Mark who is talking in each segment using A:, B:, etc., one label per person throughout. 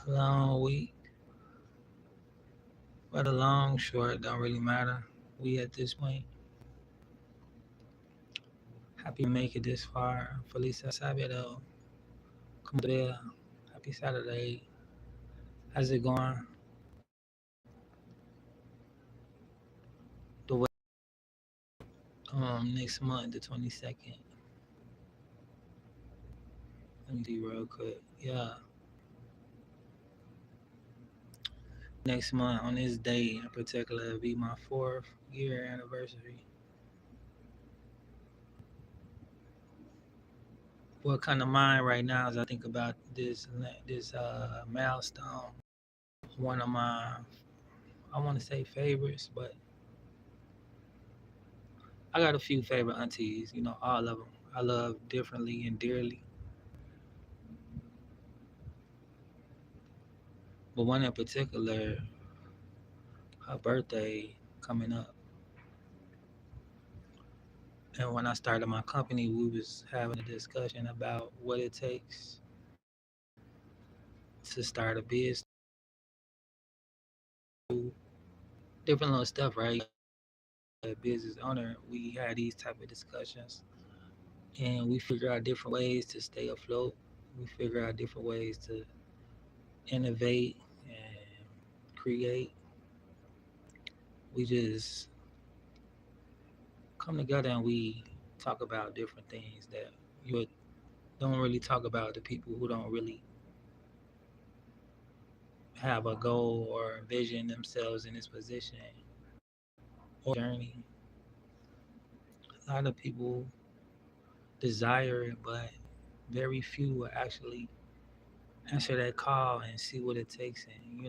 A: Long week, but a long, short, don't really matter. We at this point, happy to make it this far. Feliz sábado. Como te vea. Happy Saturday. How's it going? The way next month, the 22nd. Let me see real quick. Yeah, next month on this day in particular, it'll be my 4th year anniversary. What kind of mind right now as I think about this milestone? One of my, I want to say favorites, but I got a few favorite aunties. All of them I love differently and dearly. But one in particular, her birthday coming up. And when I started my company, we was having a discussion about what it takes to start a business, different little stuff, right? A business owner, we had these type of discussions, and we figure out different ways to stay afloat. We figure out different ways to innovate and create. We just come together and we talk about different things that you don't really talk about to people who don't really have a goal or envision themselves in this position or journey. A lot of people desire it, but very few will actually answer that call and see what it takes and,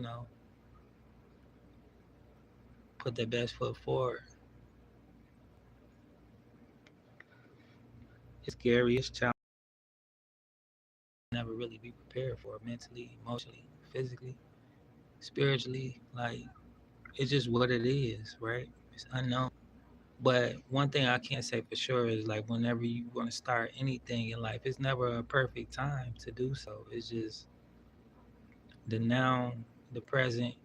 A: put their best foot forward. It's scary, it's challenging, never really be prepared for it mentally, emotionally, physically, spiritually. Like, it's just what it is, right? It's unknown. But one thing I can't say for sure is like whenever you want to start anything in life, it's never a perfect time to do so. It's just the now, the present.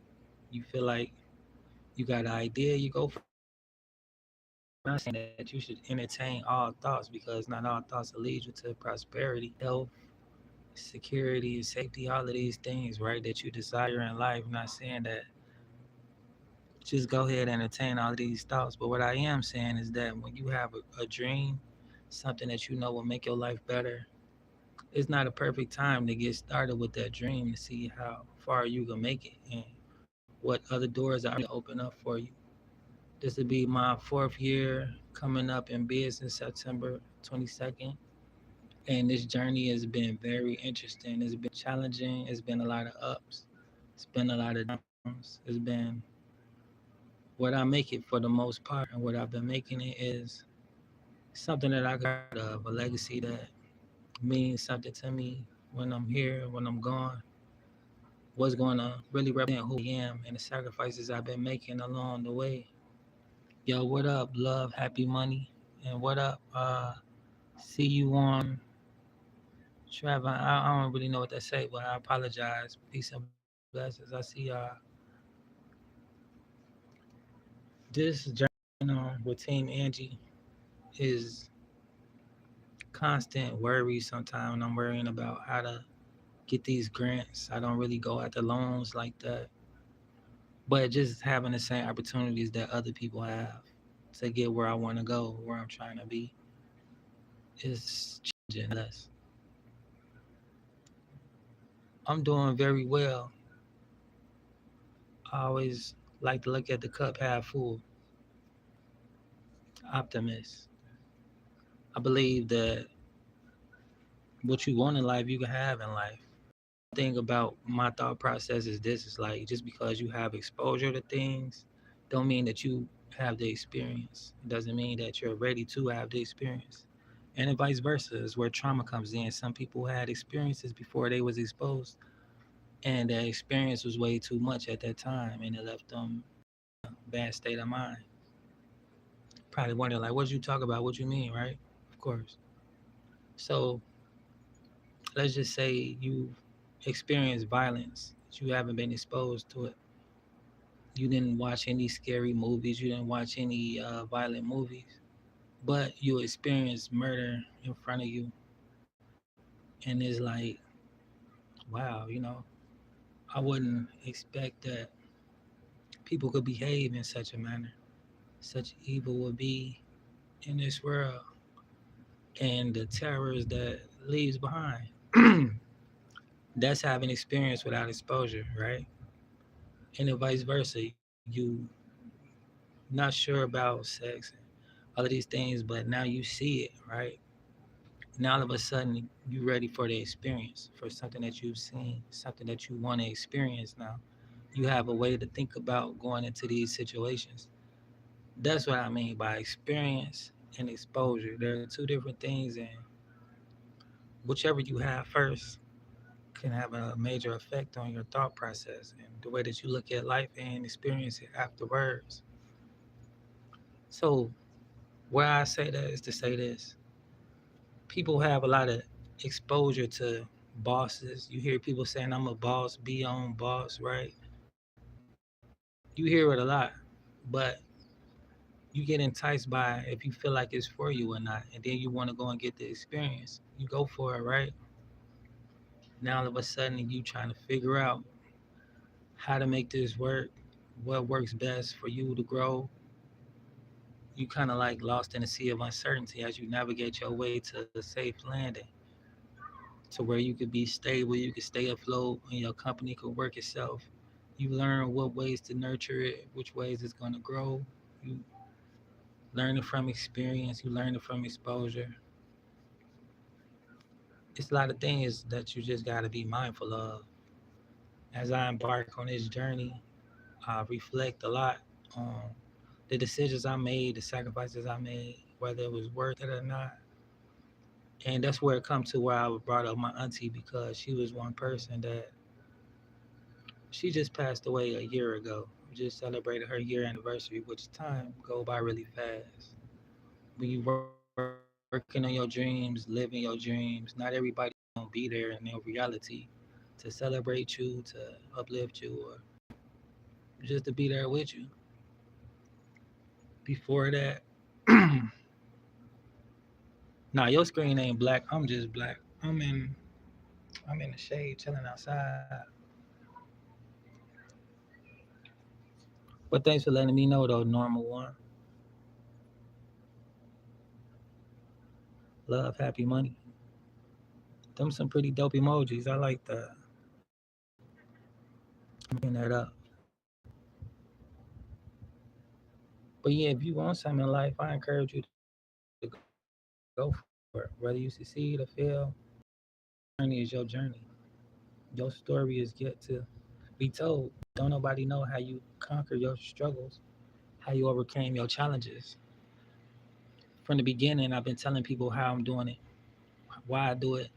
A: You feel like you got an idea, you go for it. I'm not saying that you should entertain all thoughts because not all thoughts will lead you to prosperity, health, security, and safety, all of these things, right, that you desire in life. I'm not saying that just go ahead and entertain all of these thoughts. But what I am saying is that when you have a dream, something that you know will make your life better, it's not a perfect time to get started with that dream to see how far you can make it and what other doors are to open up for you. This will be my 4th year coming up in business September 22nd. And this journey has been very interesting. It's been challenging. It's been a lot of ups. It's been a lot of downs. It's been what I make it for the most part. And what I've been making it is something that I got of, a legacy that means something to me when I'm here, when I'm gone. What's going to really represent who I am and the sacrifices I've been making along the way. Yo, what up, love, happy money? And what up? See you on Trevor. I don't really know what to say, but I apologize. Peace and blessings. I see this journey with Team Angie is constant worry sometimes. I'm worrying about how to get these grants. I don't really go after loans like that, but just having the same opportunities that other people have to get where I want to go, where I'm trying to be, is changing less. I'm doing very well. I always like to look at the cup half full, optimist. I believe that what you want in life, you can have in life. Thing about my thought process is this: is like just because you have exposure to things, don't mean that you have the experience. It doesn't mean that you're ready to have the experience. And then vice versa is where trauma comes in. Some people had experiences before they was exposed, and that experience was way too much at that time, and it left them in a bad state of mind. Probably wondering like, what you talk about? What you mean, right? Of course. So let's just say you experience violence You haven't been exposed to it. You didn't watch any scary movies. You didn't watch any violent movies. But you experienced murder in front of you, and it's like, wow, I wouldn't expect that people could behave in such a manner. Such evil would be in this world, and the terrors that leaves behind. That's having experience without exposure, right? And then vice versa. You not sure about sex and all of these things, but now you see it, right? Now all of a sudden you're ready for the experience, for something that you've seen, something that you want to experience now. You have a way to think about going into these situations. That's what I mean by experience and exposure. There are two different things, and whichever you have first can have a major effect on your thought process and the way that you look at life and experience it afterwards. So, where I say that is to say this: people have a lot of exposure to bosses. You hear people saying, I'm a boss, be your own boss, right? You hear it a lot, but you get enticed by if you feel like it's for you or not, and then you want to go and get the experience. You go for it, right? Now all of a sudden you trying to figure out how to make this work, what works best for you to grow. You kind of like lost in a sea of uncertainty as you navigate your way to a safe landing, to where you could be stable, you could stay afloat, and your company could work itself. You learn what ways to nurture it, which ways it's going to grow. You learn it from experience, you learn it from exposure. It's a lot of things that you just got to be mindful of. As I embark on this journey, I reflect a lot on the decisions I made, the sacrifices I made, whether it was worth it or not. And that's where it comes to where I brought up my auntie, because she was one person that she just passed away a year ago. We just celebrated her year anniversary, which time go by really fast. When you working on your dreams, living your dreams, not everybody gonna be there in their reality to celebrate you, to uplift you, or just to be there with you. Before that, nah, your screen ain't black. I'm just black. I'm in the shade, chilling outside. But thanks for letting me know though, normal one. Love, happy money. Them some pretty dope emojis. I like that. I'm picking that up. But yeah, if you want something in life, I encourage you to go for it. Whether you succeed or fail, your journey is your journey. Your story is yet to be told. Don't nobody know how you conquer your struggles, how you overcame your challenges. From the beginning, I've been telling people how I'm doing it, why I do it,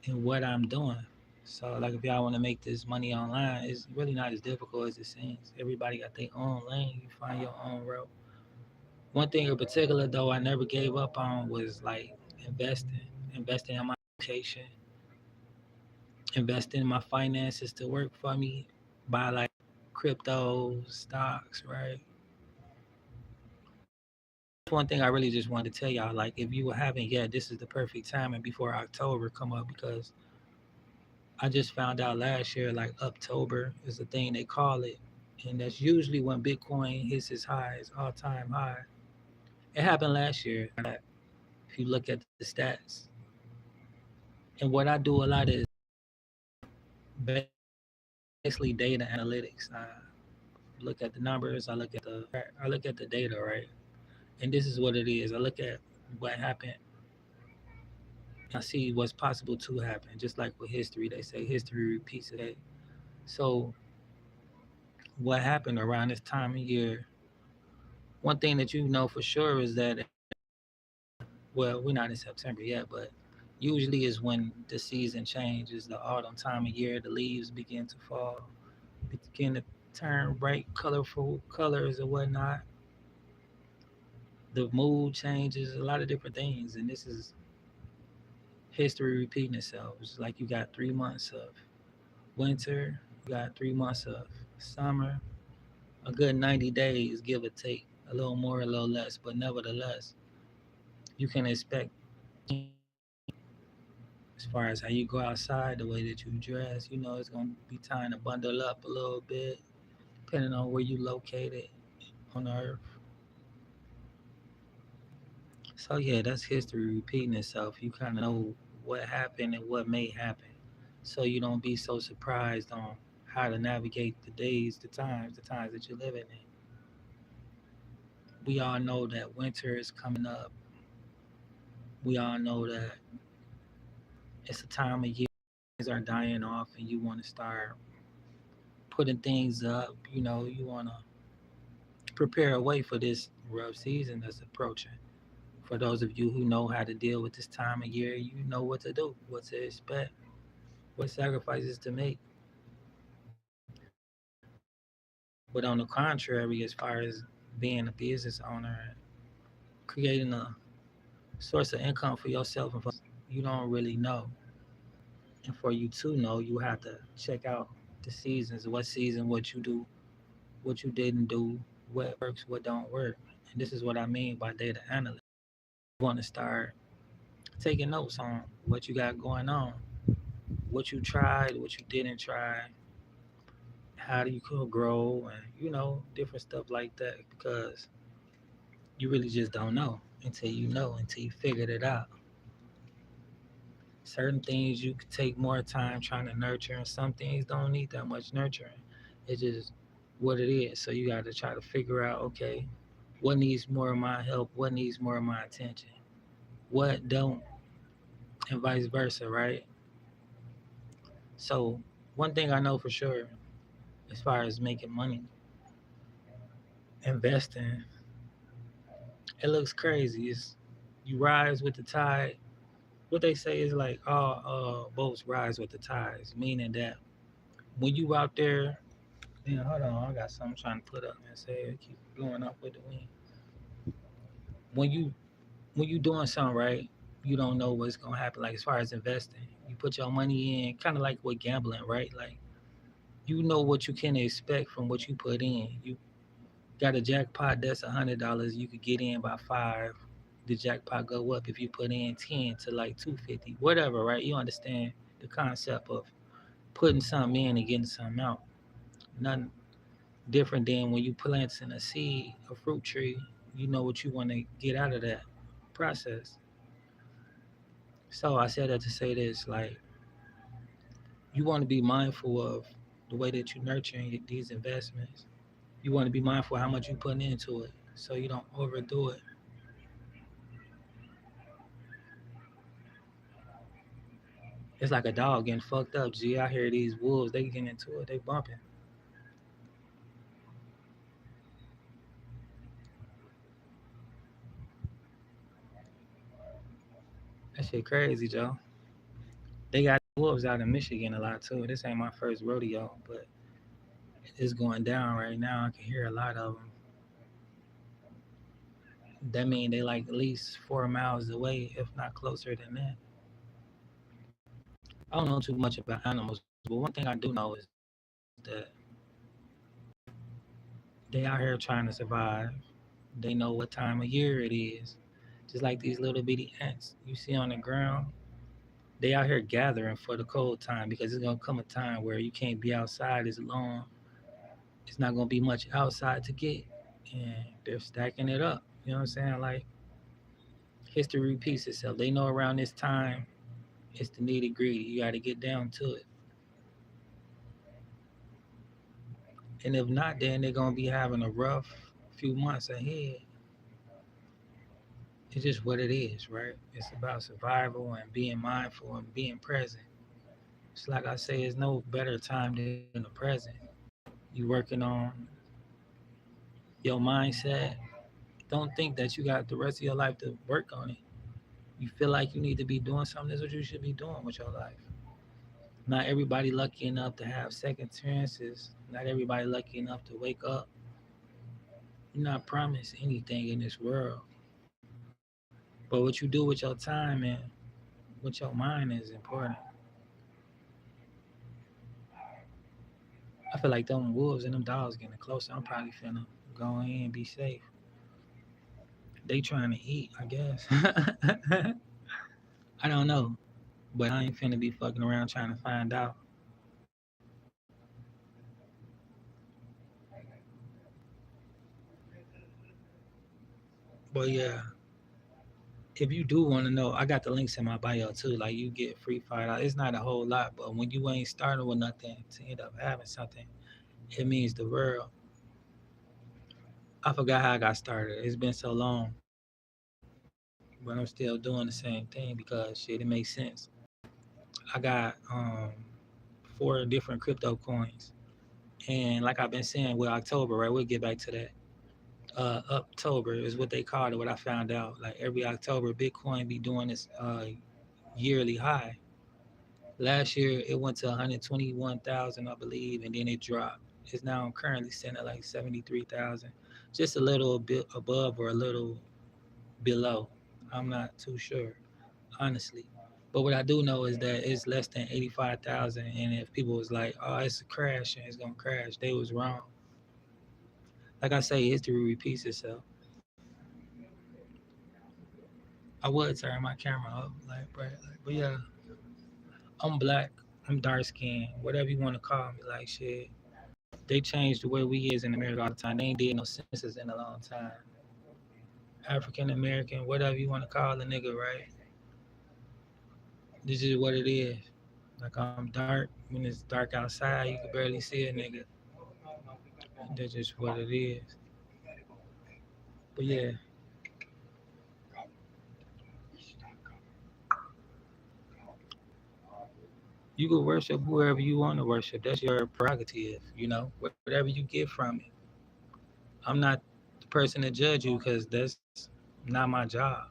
A: and what I'm doing. So, like, if y'all want to make this money online, it's really not as difficult as it seems. Everybody got their own lane. You find your own route. One thing in particular, though, I never gave up on was like investing in my education, investing in my finances to work for me, buy like crypto, stocks, right? That's one thing I really just wanted to tell y'all. Like, if you haven't yet, this is the perfect time, and before October come up, because I just found out last year, like October is the thing they call it, and that's usually when Bitcoin hits its highs, all time high. It happened last year. If you look at the stats, and what I do a lot is basically data analytics. I look at the numbers. I look at the data, right? And this is what it is. I look at what happened, and I see what's possible to happen. Just like with history, they say history repeats it. So what happened around this time of year? One thing that you know for sure is that, well, we're not in September yet, but usually is when the season changes, the autumn time of year, the leaves begin to fall, begin to turn bright, colorful colors and whatnot. The mood changes, a lot of different things, and this is history repeating itself. It's like you got 3 months of Winter, you got 3 months of summer, a good 90 days, give or take, a little more, a little less, but nevertheless, you can expect as far as how you go outside, the way that you dress. It's gonna be time to bundle up a little bit, depending on where you located on Earth. So yeah, that's history repeating itself. You kind of know what happened and what may happen, so you don't be so surprised on how to navigate the days, the times that you're living in. We all know that winter is coming up. We all know that it's a time of year things are dying off, and you want to start putting things up. You want to prepare a way for this rough season that's approaching. For those of you who know how to deal with this time of year, you know what to do, what to expect, what sacrifices to make. But on the contrary, as far as being a business owner and creating a source of income for yourself and for you don't really know. And for you to know, you have to check out the seasons, what season, what you do, what you didn't do, what works, what don't work. And this is what I mean by data analysis. You want to start taking notes on what you got going on, what you tried, what you didn't try, how do you could grow, and different stuff like that, because you really just don't know until you figured it out. Certain things you could take more time trying to nurture, and some things don't need that much nurturing. It's just what it is. So you got to try to figure out, okay, what needs more of my help, what needs more of my attention, what don't, and vice versa, right? So one thing I know for sure, as far as making money, investing, it looks crazy. You rise with the tide. What they say is like all boats rise with the tides, meaning that when you out there, hold on, I got something I'm trying to put up and say it keep blowing up with the wind. When you doing something right, you don't know what's gonna happen. Like as far as investing, you put your money in, kind of like with gambling, right? Like you know what you can expect from what you put in. You got a jackpot that's $100, you could get in by five. The jackpot go up if you put in 10 to like 250, whatever, right? You understand the concept of putting something in and getting something out. Nothing different than when you planting a seed, a fruit tree. You know what you want to get out of that process. So I said that to say this, like you want to be mindful of the way that you're nurturing these investments. You want to be mindful of how much you put into it, so you don't overdo it. It's like a dog getting fucked up. Gee, I hear these wolves, they getting into it, they bumping. That shit crazy, Joe. They got wolves out in Michigan a lot too. This ain't my first rodeo, but it's going down right now. I can hear a lot of them. That mean they like at least 4 miles away, if not closer than that. I don't know too much about animals, but one thing I do know is that they out here trying to survive. They know what time of year it is. Just like these little bitty ants you see on the ground, they out here gathering for the cold time because it's gonna come a time where you can't be outside as long. It's not gonna be much outside to get, and they're stacking it up. You know what I'm saying? Like history repeats itself. They know around this time it's the nitty gritty. You got to get down to it, and if not, then they're gonna be having a rough few months ahead. It's just what it is, right? It's about survival and being mindful and being present. It's like I say, it's no better time than the present. You working on your mindset. Don't think that you got the rest of your life to work on it. You feel like you need to be doing something, that's what you should be doing with your life. Not everybody lucky enough to have second chances. Not everybody lucky enough to wake up. You're not promised anything in this world. But what you do with your time and with your mind is important. I feel like them wolves and them dogs getting closer. I'm probably finna go in and be safe. They trying to eat, I guess. I don't know, but I ain't finna be fucking around trying to find out. But yeah, if you do want to know, I got the links in my bio too. Like you get free $5. It's not a whole lot, but when you ain't starting with nothing to end up having something, it means the world. I forgot how I got started. It's been so long, but I'm still doing the same thing because shit, it makes sense. I got 4 different crypto coins, and like I've been saying with October, right? We'll get back to that. October is what they called it. What I found out, like every October, Bitcoin be doing this yearly high. Last year it went to 121,000, I believe, and then it dropped. It's now currently sitting at like 73,000, just a little bit above or a little below. I'm not too sure, honestly. But what I do know is that it's less than 85,000. And if people was like, "Oh, it's a crash and it's gonna crash," they was wrong. Like I say, history repeats itself. I would turn my camera up, like, but yeah, I'm black, I'm dark skinned, whatever you want to call me. Like shit, they changed the way we is in America all the time. They ain't did no census in a long time. African American, whatever you want to call a nigga, right? This is what it is. Like I'm dark. When it's dark outside, you can barely see a nigga. That's just what it is. But yeah, you can worship whoever you want to worship. That's your prerogative, whatever you get from it. I'm not the person to judge you because that's not my job.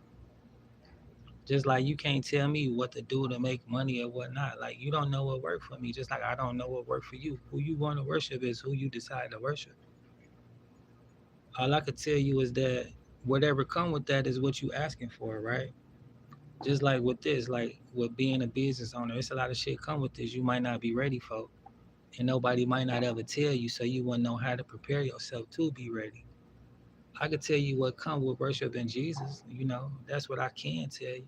A: Just like you can't tell me what to do to make money or whatnot. Like you don't know what worked for me, just like I don't know what worked for you. Who you want to worship is who you decide to worship. All I could tell you is that whatever come with that is what you asking for, right? Just like with this, like with being a business owner, it's a lot of shit come with this you might not be ready for. And nobody might not ever tell you, so you wouldn't know how to prepare yourself to be ready. I could tell you what come with worshiping Jesus, that's what I can tell you.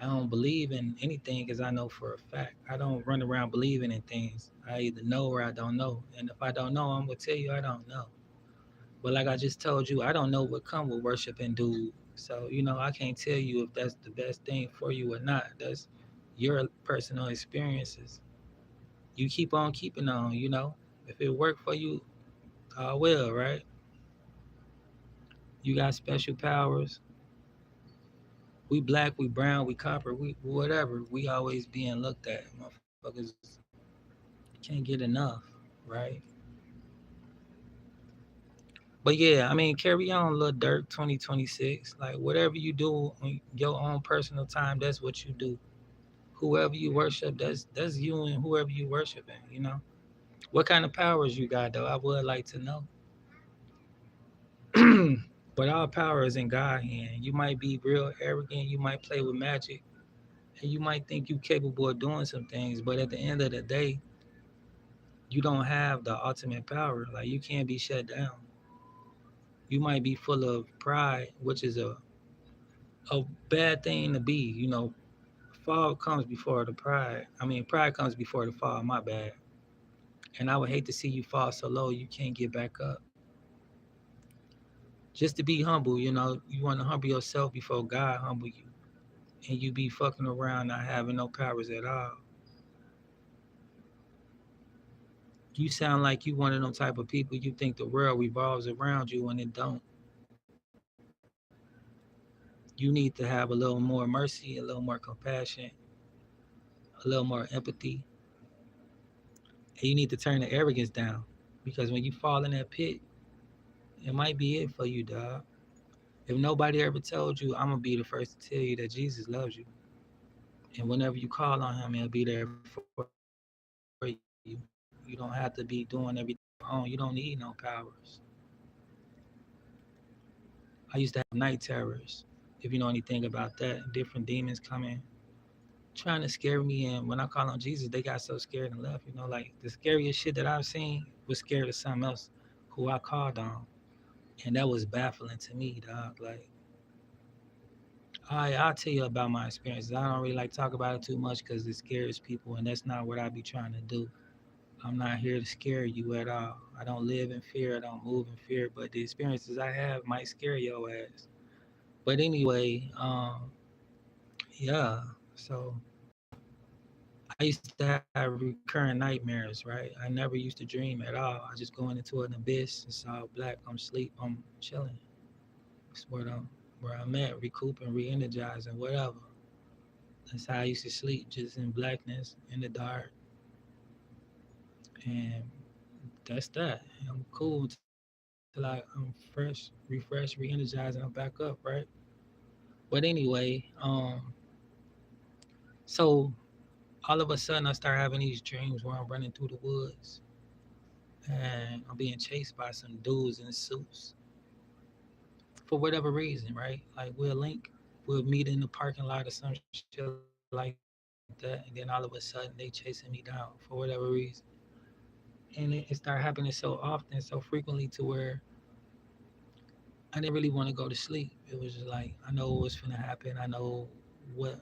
A: I don't believe in anything because I know for a fact. I don't run around believing in things. I either know or I don't know. And if I don't know, I'm gonna tell you I don't know. But like I just told you, I don't know what come with worshiping dude. So, I can't tell you if that's the best thing for you or not. That's your personal experiences. You keep on keeping on. If it worked for you, well, right? You got special powers. We black, we brown, we copper, we whatever. We always being looked at. Motherfuckers can't get enough, right? But yeah, I mean, carry on, Lil Durk 2026. Like whatever you do on your own personal time, that's what you do. Whoever you worship, that's you and whoever you worshiping. What kind of powers you got though? I would like to know. But all power is in God's hand. You might be real arrogant, you might play with magic, and you might think you capable of doing some things, but at the end of the day, you don't have the ultimate power. Like you can't be shut down. You might be full of pride, which is a bad thing to be. Fall comes before the pride. I mean, pride comes before the fall. My bad. And I would hate to see you fall so low you can't get back up. Just to be humble, you want to humble yourself before God humble you, and you be fucking around not having no powers at all. You sound like you one of them type of people you think the world revolves around you when it don't. You need to have a little more mercy, a little more compassion, a little more empathy, and you need to turn the arrogance down. Because when you fall in that pit, it might be it for you, dog. If nobody ever told you, I'm gonna be the first to tell you that Jesus loves you. And whenever you call on him, he'll be there for you. You don't have to be doing everything on your own. You don't need no powers. I used to have night terrors. If you know anything about that, different demons coming. trying to scare me. And when I call on Jesus, they got so scared and left. You know, like the scariest shit that I've seen was scared of something else who I called on. And that was baffling to me, dog. Like, I'll tell you about my experiences. I don't really like talk about it too much because it scares people, and that's not what I be trying to do. I'm not here to scare you at all. I don't live in fear. I don't move in fear. But the experiences I have might scare your ass. But anyway, yeah. So I used to have recurring nightmares, right? I never used to dream at all. I just going into an abyss. It's all black. I'm asleep. I'm chilling. It's where I'm at, recouping, re-energizing, whatever. That's how I used to sleep, just in blackness, in the dark, and that's that. I'm cool till I'm fresh, refreshed, re-energized, and I'm back up, right? But anyway, so all of a sudden I start having these dreams where I'm running through the woods and I'm being chased by some dudes in suits for whatever reason, right? Like we'll meet in the parking lot or some shit like that, and then all of a sudden they chasing me down for whatever reason. And it started happening so often, so frequently to where I didn't really want to go to sleep. It was just like I know what's gonna happen. I know what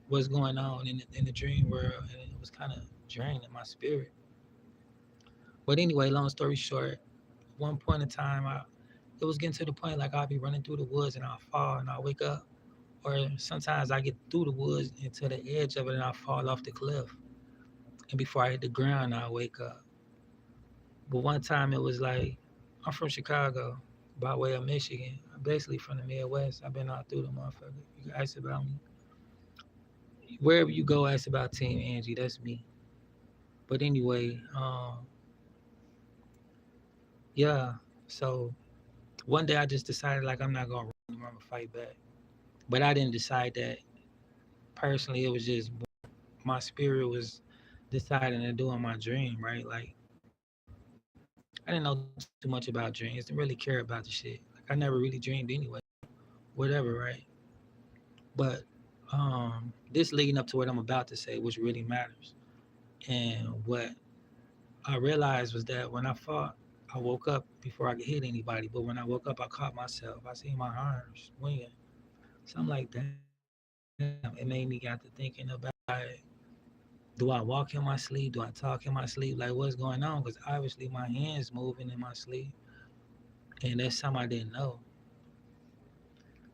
A: what's going on in the dream world, and it was kind of draining my spirit. But anyway, long story short, one point in time, it was getting to the point like I'll be running through the woods and I'll fall and I'll wake up, or sometimes I get through the woods into the edge of it and I'll fall off the cliff, and before I hit the ground, I'll wake up. But one time it was like I'm from Chicago, by way of Michigan. I'm basically from the Midwest. I've been all through the motherfucker. You can ask about me. Wherever you go, ask about Team Angie. That's me. But anyway, yeah. So one day I just decided like I'm not gonna run anymore. I'm gonna fight back. But I didn't decide that personally. It was just my spirit was deciding to do in my dream, right? Like I didn't know too much about dreams. Didn't really care about the shit. Like I never really dreamed anyway. Whatever, right? But this leading up to what I'm about to say, which really matters, and what I realized was that when I fought, I woke up before I could hit anybody. But when I woke up, I caught myself. I seen my arms swinging. So I'm like, damn. It made me got to thinking about do I walk in my sleep? Do I talk in my sleep? Like what's going on? Because obviously my hands moving in my sleep, and that's something I didn't know.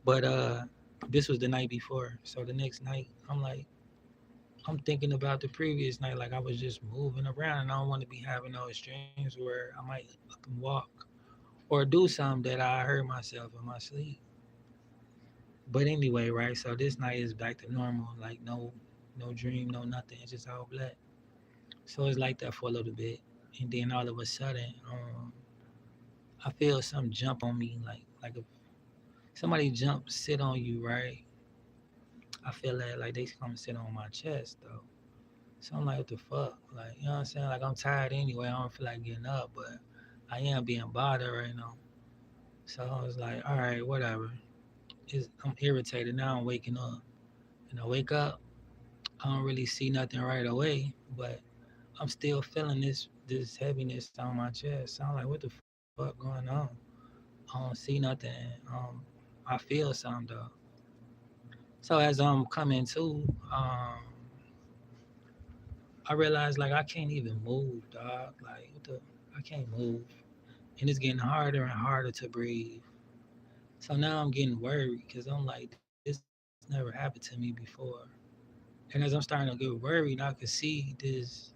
A: But this was the night before. So the next night, I'm thinking about the previous night, like I was just moving around, and I don't want to be having those dreams where I might up and walk or do something that I hurt myself in my sleep. But anyway, right? So this night is back to normal, like no dream, no nothing. It's just all black. So it's like that for a little bit, and then all of a sudden, I feel something jump on me, like if somebody jump sit on you, right? I feel that like they come sit on my chest though. So I'm like, what the fuck? Like, you know what I'm saying? Like I'm tired anyway. I don't feel like getting up, but I am being bothered right now. So I was like, all right, whatever. I'm irritated now. I'm waking up, and I wake up. I don't really see nothing right away, but I'm still feeling this heaviness on my chest. So I'm like, what the fuck going on? I don't see nothing. I feel something though. So as I'm coming to, I realized like I can't even move, dog. Like what the, I can't move, and it's getting harder and harder to breathe. So now I'm getting worried because I'm like, this never happened to me before. And as I'm starting to get worried, I can see this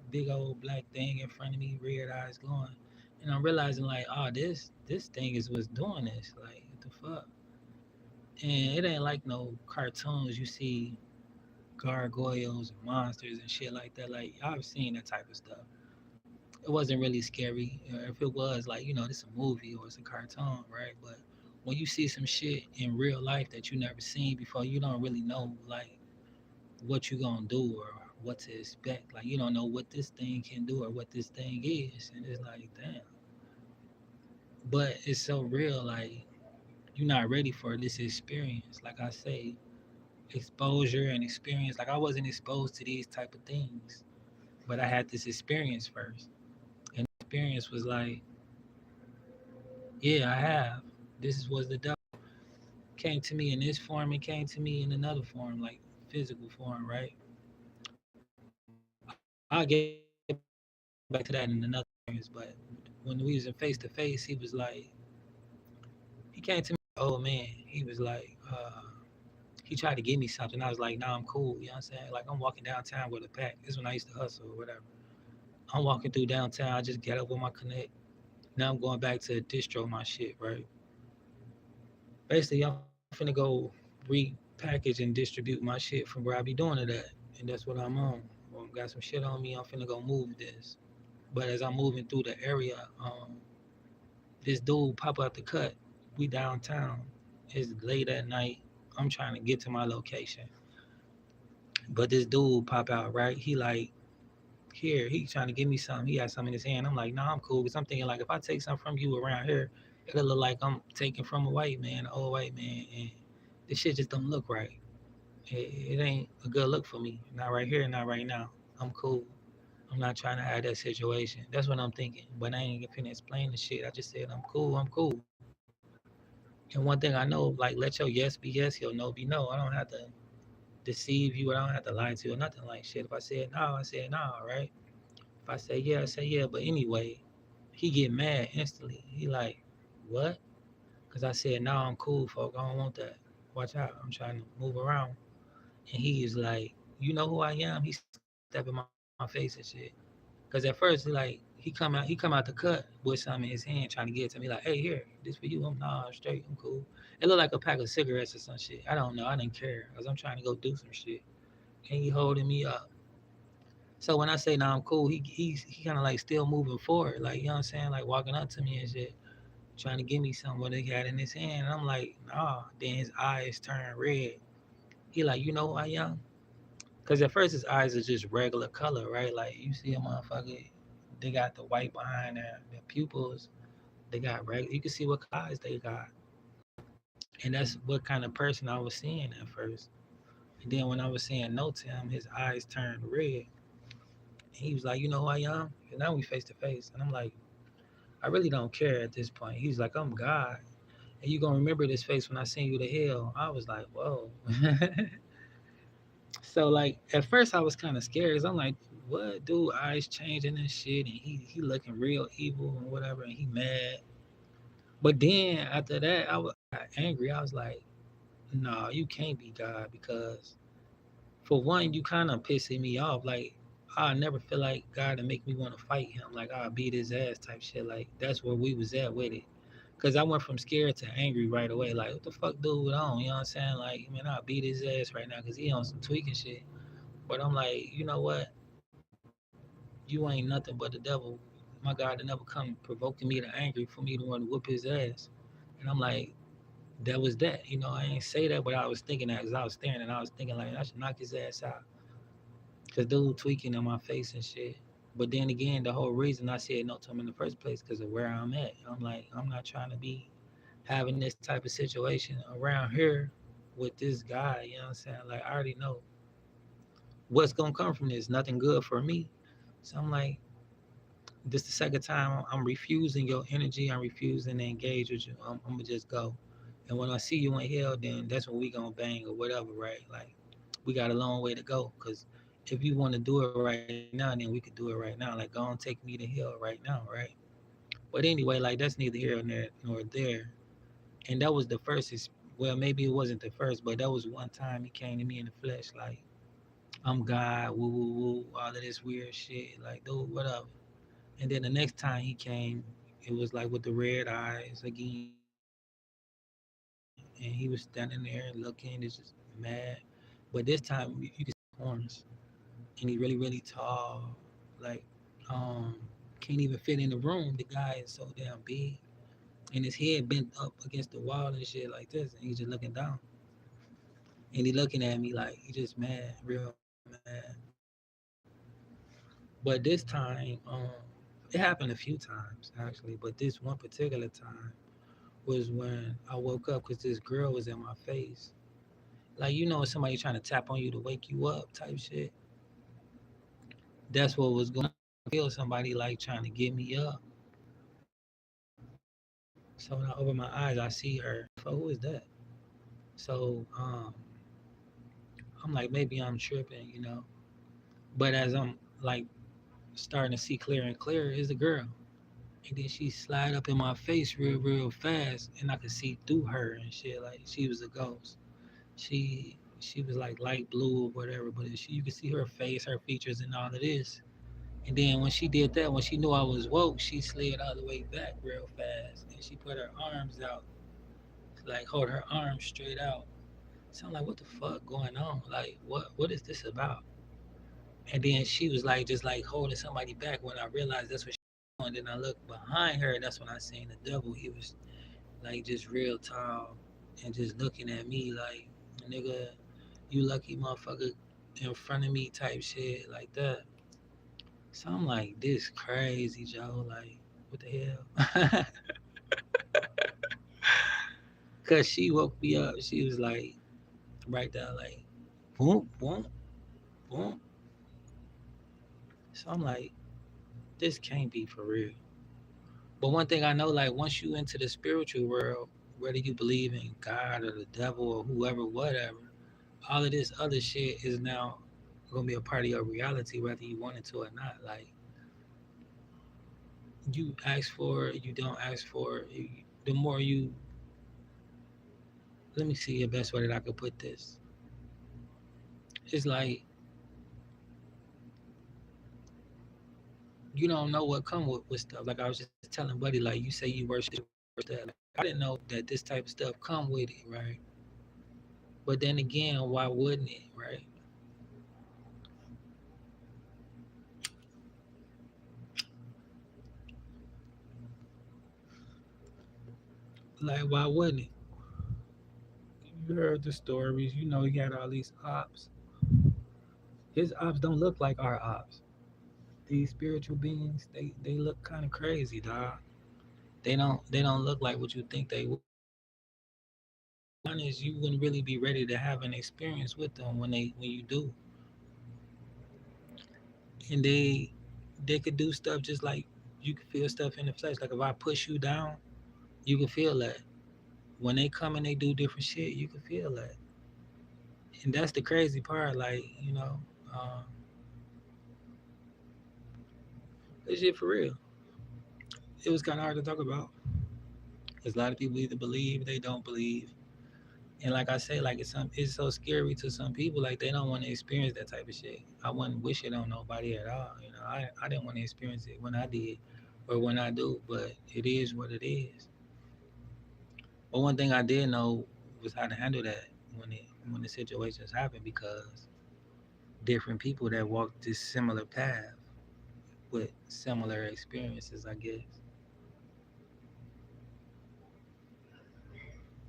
A: big old black thing in front of me, red eyes glowing, and I'm realizing like, oh, this thing is what's doing this. Like what the fuck? And it ain't like no cartoons. You see gargoyles and monsters and shit like that. Like I've seen that type of stuff. It wasn't really scary. If it was, like, this a movie or it's a cartoon, right? But when you see some shit in real life that you never seen before, you don't really know like what you gonna do or what to expect. Like you don't know what this thing can do or what this thing is, and it's like damn. But it's so real. Like you're not ready for this experience. Like I say, exposure and experience. Like I wasn't exposed to these type of things, but I had this experience first, and the experience was like, yeah, I have. This was the devil came to me in this form and came to me in another form, like physical form, right? I'll get back to that in another experience, but when we was in face to face, he came to me like an old man. He was like, he tried to give me something. I was like, nah, I'm cool. You know what I'm saying? Like I'm walking downtown with a pack. This is when I used to hustle or whatever. I'm walking through downtown. I just get up with my connect. Now I'm going back to distro my shit, right? Basically, I'm finna go repackage and distribute my shit from where I be doing it at. And that's what I'm on. Well, got some shit on me. I'm finna go move this. But as I'm moving through the area, this dude pop out the cut. We downtown. It's late at night. I'm trying to get to my location. But this dude pop out, right? He like, here, he trying to give me something. He got something in his hand. I'm like, nah, I'm cool. Because I'm thinking, like, if I take something from you around here, it'll look like I'm taking from a white man, an old white man. And this shit just don't look right. It ain't a good look for me. Not right here, not right now. I'm cool. I'm not trying to have that situation. That's what I'm thinking. But I ain't finna explain the shit. I just said, I'm cool, I'm cool. And one thing I know, like, let your yes be yes, your no be no. I don't have to deceive you. I don't have to lie to you or nothing like shit. If I said no, I said no, right? If I say yeah, I say yeah. But anyway, he get mad instantly. He like, what? Because I said, no, I'm cool, folk. I don't want that. Watch out. I'm trying to move around. And he is like, you know who I am? He stepped in my face and shit. Cause at first, he come out the cut with something in his hand, trying to get it to me. Like, hey, here, this for you. I'm nah, I'm straight. I'm cool. It looked like a pack of cigarettes or some shit. I don't know. I didn't care, cause I'm trying to go do some shit. And he holding me up. So when I say nah, I'm cool, he kind of like still moving forward, like you know what I'm saying, like walking up to me and shit, trying to give me something what he had in his hand. And I'm like, nah. Then his eyes turn red. He like, you know who I am? Cause at first his eyes are just regular color, right? Like you see a motherfucker, they got the white behind their pupils. They got regular. You can see what color eyes they got, and that's what kind of person I was seeing at first. And then when I was saying no to him, his eyes turned red. And he was like, "You know who I am?" And now we face to face, and I'm like, "I really don't care at this point." He's like, "I'm God, and you gonna remember this face when I send you to hell." I was like, "Whoa." So like at first I was kind of scared. 'Cause I'm like, what dude eyes changing and shit, and he looking real evil and whatever, and he mad. But then after that, I got angry. I was like, no, you can't be God because for one, you kind of pissing me off. Like I never feel like God to make me want to fight him. Like I'll beat his ass type shit. Like that's where we was at with it. Cause I went from scared to angry right away. Like what the fuck, dude? On, you know what I'm saying? Like man, I'll beat his ass right now because he on some tweaking shit. But I'm like, you know what? You ain't nothing but the devil. My God to never come provoking me to angry for me to want to whoop his ass. And I'm like, that was that. You know, I ain't say that, but I was thinking that because I was staring and I was thinking like I should knock his ass out. Cause dude tweaking in my face and shit. But then again, the whole reason I said no to him in the first place because of where I'm at. I'm like, I'm not trying to be having this type of situation around here with this guy. You know what I'm saying? Like I already know what's gonna come from this. Nothing good for me. So I'm like, this the second time I'm refusing your energy. I'm refusing to engage with you. I'm gonna just go. And when I see you in hell, then that's when we gonna bang or whatever, right? Like we got a long way to go. Cause if you want to do it right now, then we could do it right now. Like go and take me to hell right now, right? But anyway, like that's neither here nor there. And that was the first. Well, maybe it wasn't the first, but that was one time he came to me in the flesh, like I'm God, woo woo woo, all of this weird shit. Like, dude, whatever. And then the next time he came, it was like with the red eyes again, and he was standing there looking, it's just mad. But this time you can see his horns, and he really tall, like can't even fit in the room. The guy is so damn big, and his head bent up against the wall and shit like this, and he's just looking down, and he looking at me like he just mad, real mad. But this time, it happened a few times actually, but this one particular time was when I woke up because this girl was in my face, Like, somebody trying to tap on you to wake you up type shit. That's what was going on. Feel somebody like trying to get me up. So when I open my eyes, I see her. For who is that? So I'm like, maybe I'm tripping. But as I'm like starting to see clearer and clearer, is the girl. And then she slide up in my face real, real fast, and I could see through her and shit. Like she was a ghost. She was like light blue or whatever, but you could see her face, her features, and all of this. And then when she did that, when she knew I was woke, she slid all the way back real fast, and she put her arms out, like hold her arms straight out. So I'm like, what the fuck going on? Like, what is this about? And then she was like, just like holding somebody back. When I realized that's what she was doing, then I looked behind her, and that's when I seen the devil. He was like just real tall, and just looking at me like, nigga, you lucky motherfucker in front of me type shit like that. So I'm like, this crazy, Joe. Like, what the hell? Cause she woke me up. She was like, right there, like, boom, boom, boom. So I'm like, this can't be for real. But one thing I know, like, once you into the spiritual world, whether you believe in God or the devil or whoever, whatever, all of this other shit is now gonna be a part of your reality, whether you want it to or not. Like, you ask for it, you don't ask for it. The more you, let me see the best way that I could put this. It's like you don't know what come with stuff. Like I was just telling Buddy, like you say you worship that. Like, I didn't know that this type of stuff come with it, right? But then again, why wouldn't it, right? Like why wouldn't it? You heard the stories. He got all these ops. His ops don't look like our ops. These spiritual beings, they look kind of crazy, dog. They don't look like what you think they would. Honest, you wouldn't really be ready to have an experience with them when you do, and they could do stuff just like you can feel stuff in the flesh. Like if I push you down, you can feel that. When they come and they do different shit, you can feel that, and that's the crazy part. Like um, this shit for real. It was kind of hard to talk about. Cause a lot of people either believe, they don't believe, and like I say, like it's so scary to some people. Like they don't want to experience that type of shit. I wouldn't wish it on nobody at all. I didn't want to experience it when I did, or when I do. But it is what it is. But one thing I did know was how to handle that when the situations happen because different people that walk this similar path with similar experiences, I guess.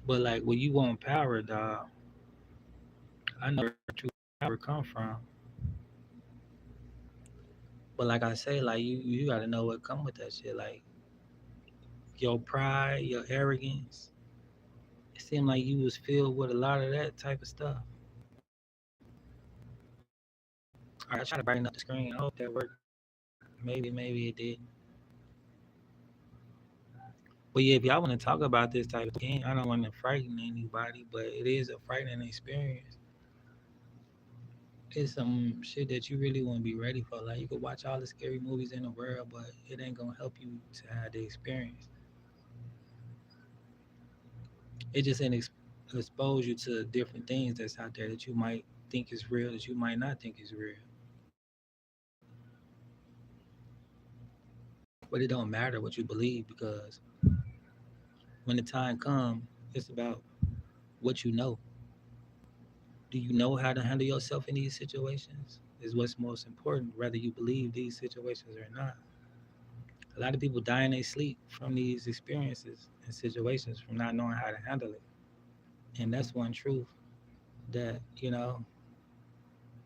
A: But like when you want power, dog, I know where true power come from. But like I say, like you gotta know what come with that shit. Like your pride, your arrogance. It seemed like you was filled with a lot of that type of stuff. All right, I try to brighten up the screen. I hope that worked. Maybe it did. But yeah, if y'all want to talk about this type of game, I don't want to frighten anybody, but it is a frightening experience. It's some shit that you really want to be ready for. Like you could watch all the scary movies in the world, but it ain't gonna help you to have the experience. It just expose you to different things that's out there that you might think is real, that you might not think is real. But it don't matter what you believe because when the time comes, it's about what you know. Do you know how to handle yourself in these situations? Is what's most important, whether you believe these situations or not. A lot of people die in their sleep from these experiences and situations from not knowing how to handle it. And that's one truth that,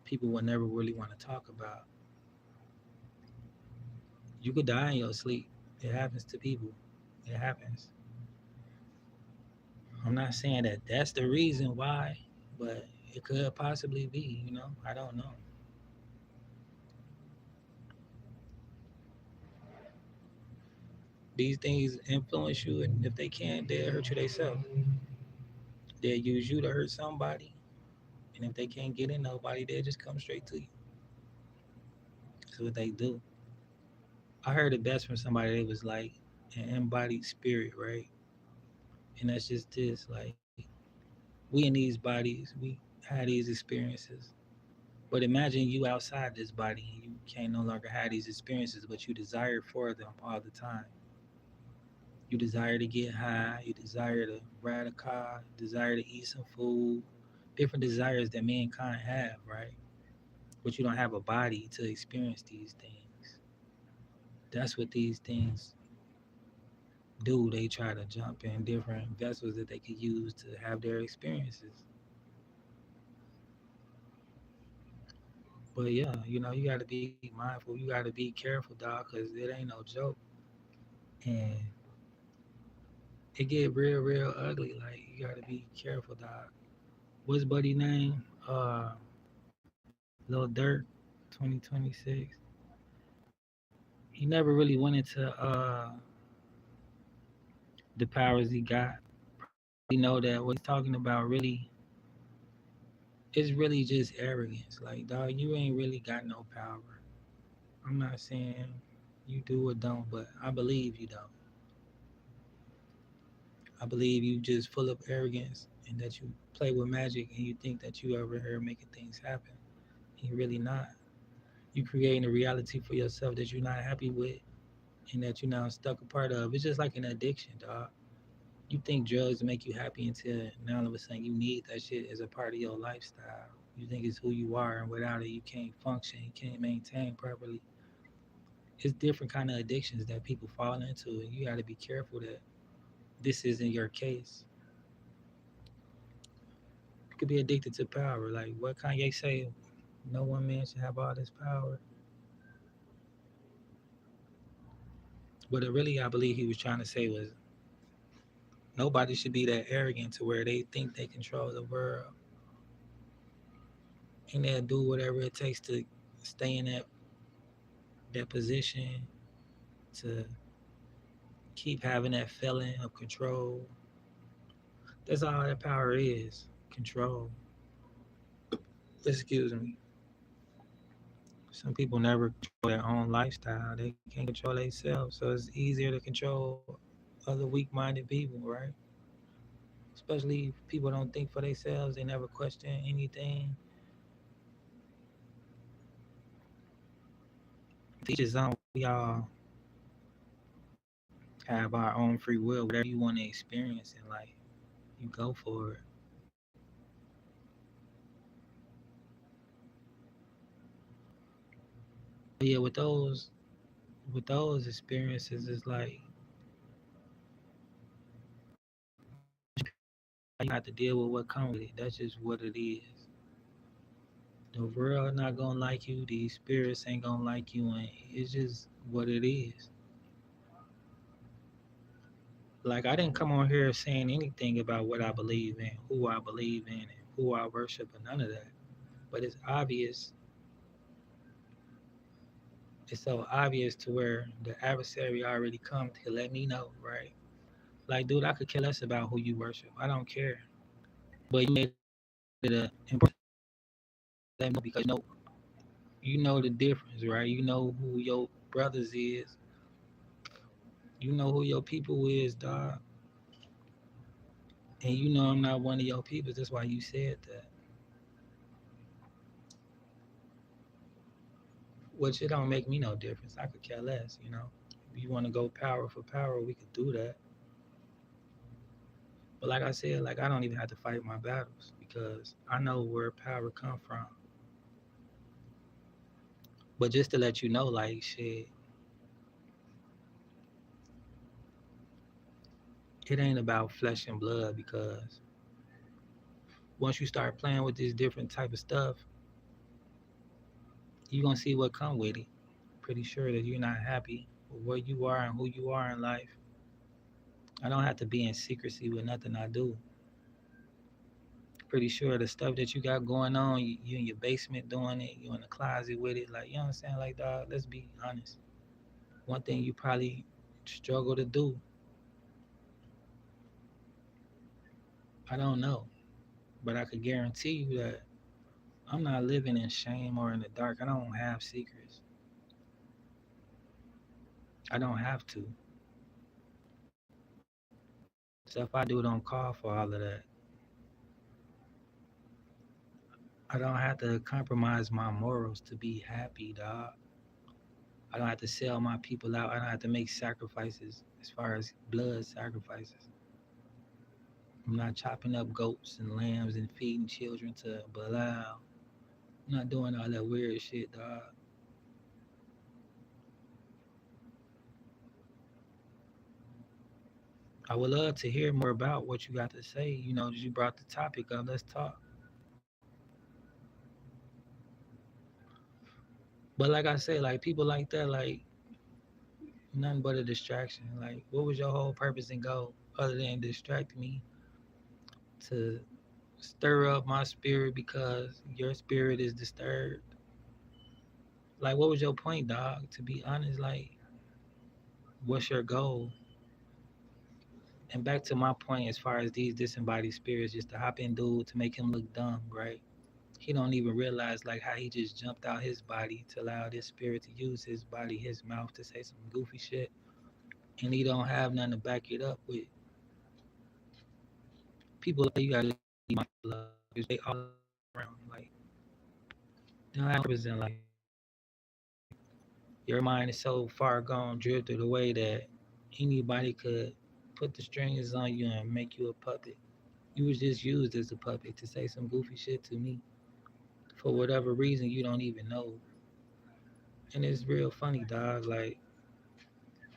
A: people will never really want to talk about. You could die in your sleep. It happens to people. It happens. I'm not saying that that's the reason why, but it could possibly be. I don't know. These things influence you, and if they can't, they'll hurt you themselves. They'll use you to hurt somebody, and if they can't get in nobody, they'll just come straight to you. That's what they do. I heard it best from somebody that was like an embodied spirit, right? And that's just this, like, we in these bodies, we had these experiences. But imagine you outside this body and you can't no longer have these experiences, but you desire for them all the time. You desire to get high, you desire to ride a car, desire to eat some food, different desires that mankind have, right? But you don't have a body to experience these things. That's what these things do. They try to jump in different vessels that they could use to have their experiences. But yeah, you got to be mindful. You got to be careful, dog, because it ain't no joke. And it get real, real ugly. Like, you got to be careful, dog. What's buddy name? Lil Dirt, 2026. He never really went into the powers he got. Probably know that what he's talking about really is really just arrogance. Like, dog, you ain't really got no power. I'm not saying you do or don't, but I believe you don't. I believe you just full of arrogance and that you play with magic and you think that you over here making things happen. You're really not. You creating a reality for yourself that you're not happy with and that you're now stuck a part of. It's just like an addiction, dog. You think drugs make you happy until now all of a sudden you need that shit as a part of your lifestyle. You think it's who you are, and without it you can't function, you can't maintain properly. It's different kind of addictions that people fall into, and you got to be careful that this isn't your case. You could be addicted to power. Like what Kanye say, no one man should have all this power. What it really I believe he was trying to say was nobody should be that arrogant to where they think they control the world and they'll do whatever it takes to stay in that position, to keep having that feeling of control. That's all that power is, control. Excuse me. Some people never control their own lifestyle. They can't control themselves. So it's easier to control other weak minded people, right? Especially if people don't think for themselves, they never question anything. Teach his own. We all have our own free will. Whatever you want to experience in life, you go for it. But yeah, with those experiences, it's like you have to deal with what comes with it. That's just what it is. The world not gonna like you. These spirits ain't gonna like you, and it's just what it is. Like I didn't come on here saying anything about what I believe in, and who I worship, and none of that. But it's obvious. It's so obvious to where the adversary already come to let me know, right? Like, dude, I could care less about who you worship. I don't care. But you made it important to let me know because you know the difference, right? You know who your brothers is. You know who your people is, dog. And you know I'm not one of your people. That's why you said that. Which it don't make me no difference. I could care less. If you want to go power for power, we could do that. But like I said, like I don't even have to fight my battles because I know where power come from. But just to let you know, like shit, it ain't about flesh and blood because once you start playing with this different type of stuff, you gonna see what come with it. Pretty sure that you're not happy with where you are and who you are in life. I don't have to be in secrecy with nothing I do. Pretty sure the stuff that you got going on, you in your basement doing it, you in the closet with it. Like, you know what I'm saying? Like, dog, let's be honest. One thing you probably struggle to do, I don't know, but I could guarantee you that I'm not living in shame or in the dark. I don't have secrets. I don't have to. Stuff I do don't call for all of that. I don't have to compromise my morals to be happy, dog. I don't have to sell my people out. I don't have to make sacrifices as far as blood sacrifices. I'm not chopping up goats and lambs and feeding children to Belial. I'm not doing all that weird shit, dog. I would love to hear more about what you got to say. You know, you brought the topic up. Let's talk. But like I said, like people like that, like nothing but a distraction. Like, what was your whole purpose and goal other than distract me to stir up my spirit because your spirit is disturbed? Like, what was your point, dog? To be honest, like, what's your goal? And back to my point, as far as these disembodied spirits, just to hop in dude to make him look dumb, right? He don't even realize like how he just jumped out his body to allow this spirit to use his body, his mouth to say some goofy shit, and he don't have nothing to back it up with. People like you gotta be mindful of because they all around. Like they don't have purpose in life. Your mind is so far gone, drifted away that anybody could put the strings on you and make you a puppet. You was just used as a puppet to say some goofy shit to me for whatever reason you don't even know. And it's real funny, dog. Like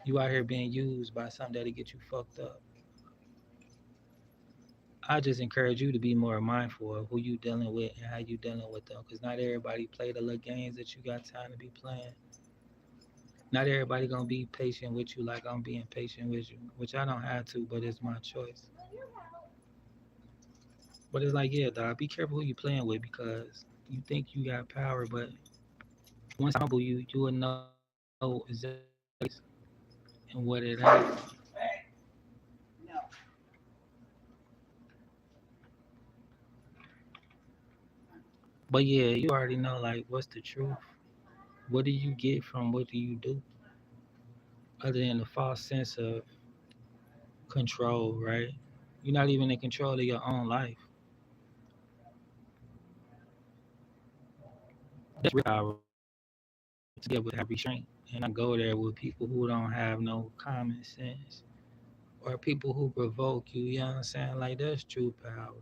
A: you out here being used by something that'll get you fucked up. I just encourage you to be more mindful of who you dealing with and how you dealing with them. Cause not everybody play the little games that you got time to be playing. Not everybody gonna be patient with you like I'm being patient with you, which I don't have to, but it's my choice. But it's like, yeah, dog, be careful who you playing with because you think you got power, but once I humble you, you will know exactly and what it ain't. But yeah, you already know like what's the truth. What do you get from what do you do? Other than the false sense of control, right? You're not even in control of your own life. That's real power together with have restraint. And I go there with people who don't have no common sense or people who provoke you, you know what I'm saying? Like that's true power.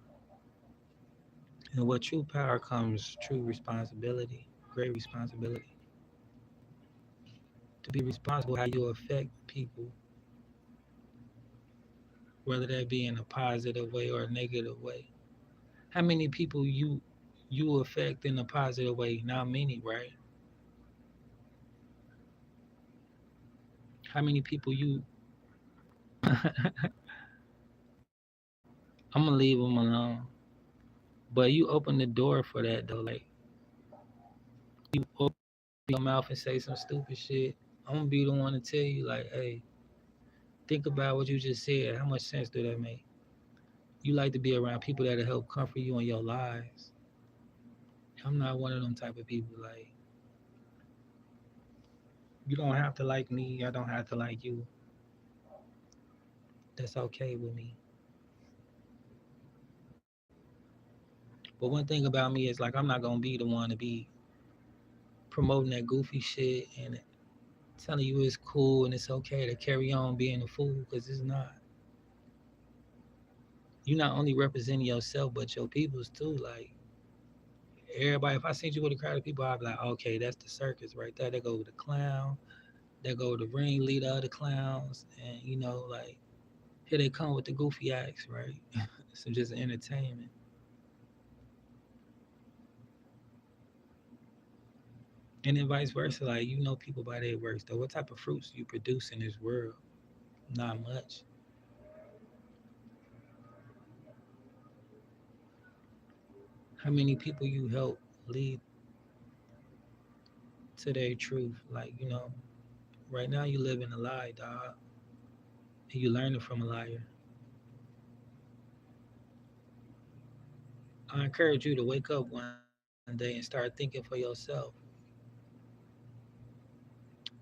A: And with true power comes true responsibility, great responsibility. To be responsible how you affect people, whether that be in a positive way or a negative way. How many people you affect in a positive way? Not many, right? How many people you I'm gonna leave them alone. But you open the door for that though. Like you open your mouth and say some stupid shit. I'm gonna be the one to tell you, like, hey, think about what you just said. How much sense do that make? You like to be around people that'll help comfort you in your lives. I'm not one of them type of people. Like, you don't have to like me. I don't have to like you. That's okay with me. But one thing about me is like I'm not gonna be the one to be promoting that goofy shit and telling you it's cool and it's okay to carry on being a fool because it's not. You not only representing yourself but your peoples too. Like everybody, if I seen you with a crowd of people, I'd be like, okay, that's the circus right there. They go with the clown, they go with the ringleader of the clowns, and you know, like here they come with the goofy acts, right? So just entertainment. And then vice versa, like you know people by their works though. What type of fruits you produce in this world? Not much. How many people you help lead to their truth? Like, right now you live in a lie, dog, and you learning from a liar. I encourage you to wake up one day and start thinking for yourself.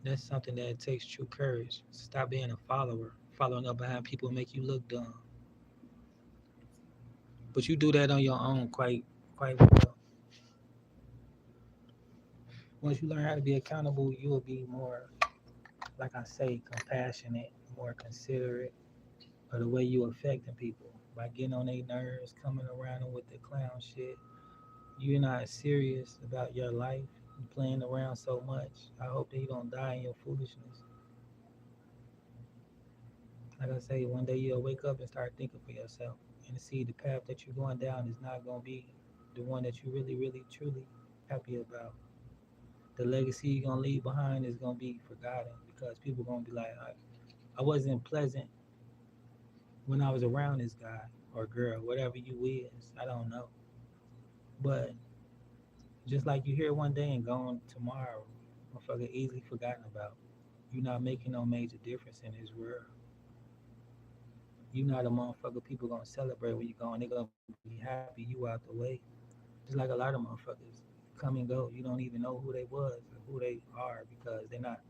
A: That's something that takes true courage. Stop being a follower, following up behind people who make you look dumb. But you do that on your own quite well. Once you learn how to be accountable, you will be more, like I say, compassionate, more considerate of the way you affecting people. By getting on their nerves, coming around them with the clown shit. You're not serious about your life. You playing around so much. I hope that you don't die in your foolishness. Like I say, one day you'll wake up and start thinking for yourself and see the path that you're going down is not going to be the one that you really, really, truly happy about. The legacy you're going to leave behind is going to be forgotten because people going to be like, I wasn't pleasant when I was around this guy or girl, whatever you is. I don't know. But just like you here one day and gone tomorrow, motherfucker easily forgotten about. You're not making no major difference in this world. You're not a motherfucker people gonna celebrate when you go and they gonna be happy you out the way. Just like a lot of motherfuckers come and go. You don't even know who they was or who they are because they're not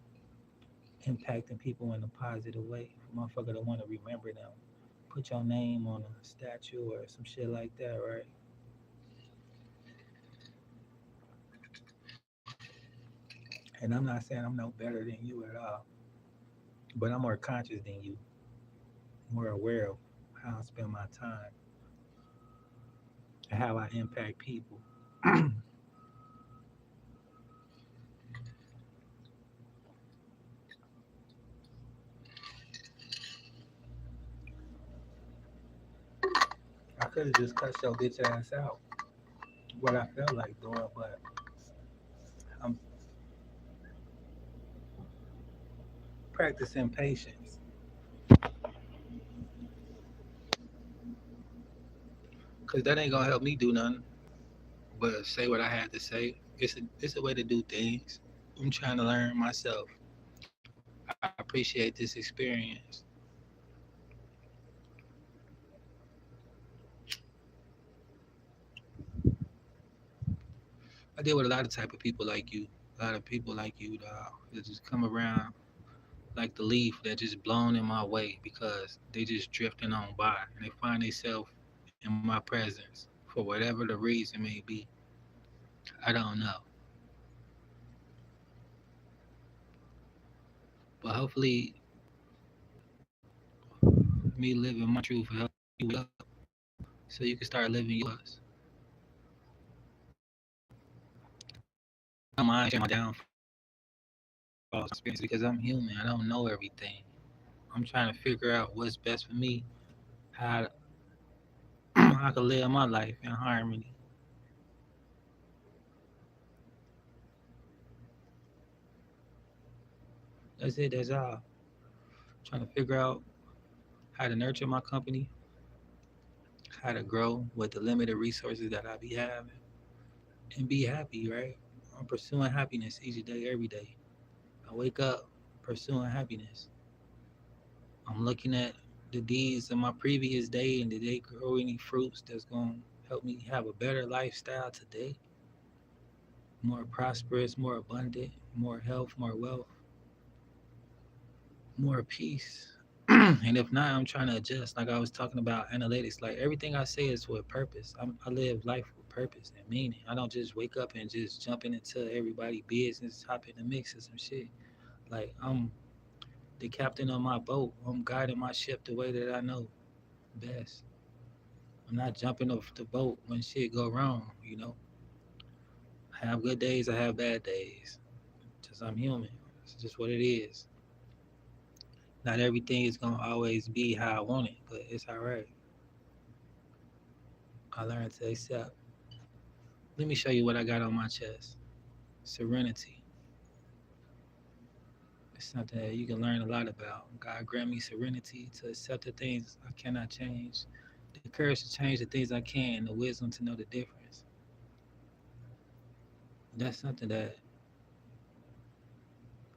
A: impacting people in a positive way. For a motherfucker to want to remember them, put your name on a statue or some shit like that, right? And I'm not saying I'm no better than you at all, but I'm more conscious than you, more aware of how I spend my time and how I impact people. I could have just cut your bitch ass out, what I felt like doing, but I'm practicing patience because that ain't gonna help me do nothing but say what I had to say. It's a way to do things. I'm trying to learn myself. I appreciate this experience. I deal with a lot of type of people like you. A lot of people like you that just come around like the leaf that just blown in my way because they just drifting on by and they find themselves in my presence for whatever the reason may be. I don't know. But hopefully me living my truth will help you wake up so you can start living yours. I don't mind sharing my downfalls and experiences because I'm human. I don't know everything. I'm trying to figure out what's best for me, how I can live my life in harmony. That's it. That's all. Trying to figure out how to nurture my company, how to grow with the limited resources that I be having, and be happy. Right? I'm pursuing happiness each day, every day. I wake up pursuing happiness. I'm looking at the deeds of my previous day and did they grow any fruits that's going to help me have a better lifestyle today, more prosperous, more abundant, more health, more wealth, more peace. And if not, I'm trying to adjust. Like I was talking about analytics, like everything I say is with purpose. I live life with purpose and meaning. I don't just wake up and just jumping into everybody's business, hop in the mix of some shit. Like I'm the captain of my boat. I'm guiding my ship the way that I know best. I'm not jumping off the boat when shit go wrong. I have good days, I have bad days. Just I'm human. It's just what it is. Not everything is gonna always be how I want it, but it's alright. I learned to accept. Let me show you what I got on my chest. Serenity. It's something that you can learn a lot about. God grant me serenity to accept the things I cannot change, the courage to change the things I can, and the wisdom to know the difference. That's something that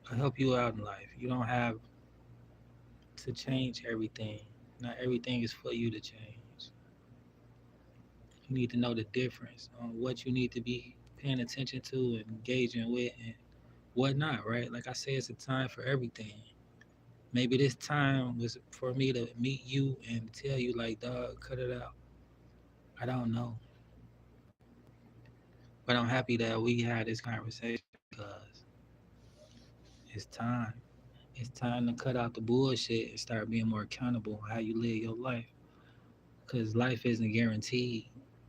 A: will help you out in life. You don't have to change everything. Not everything is for you to change. You need to know the difference on what you need to be paying attention to and engaging with and whatnot, right? Like I say, it's a time for everything. Maybe this time was for me to meet you and tell you, like, dog, cut it out. I don't know. But I'm happy that we had this conversation because it's time. It's time to cut out the bullshit and start being more accountable on how you live your life. Because life isn't guaranteed.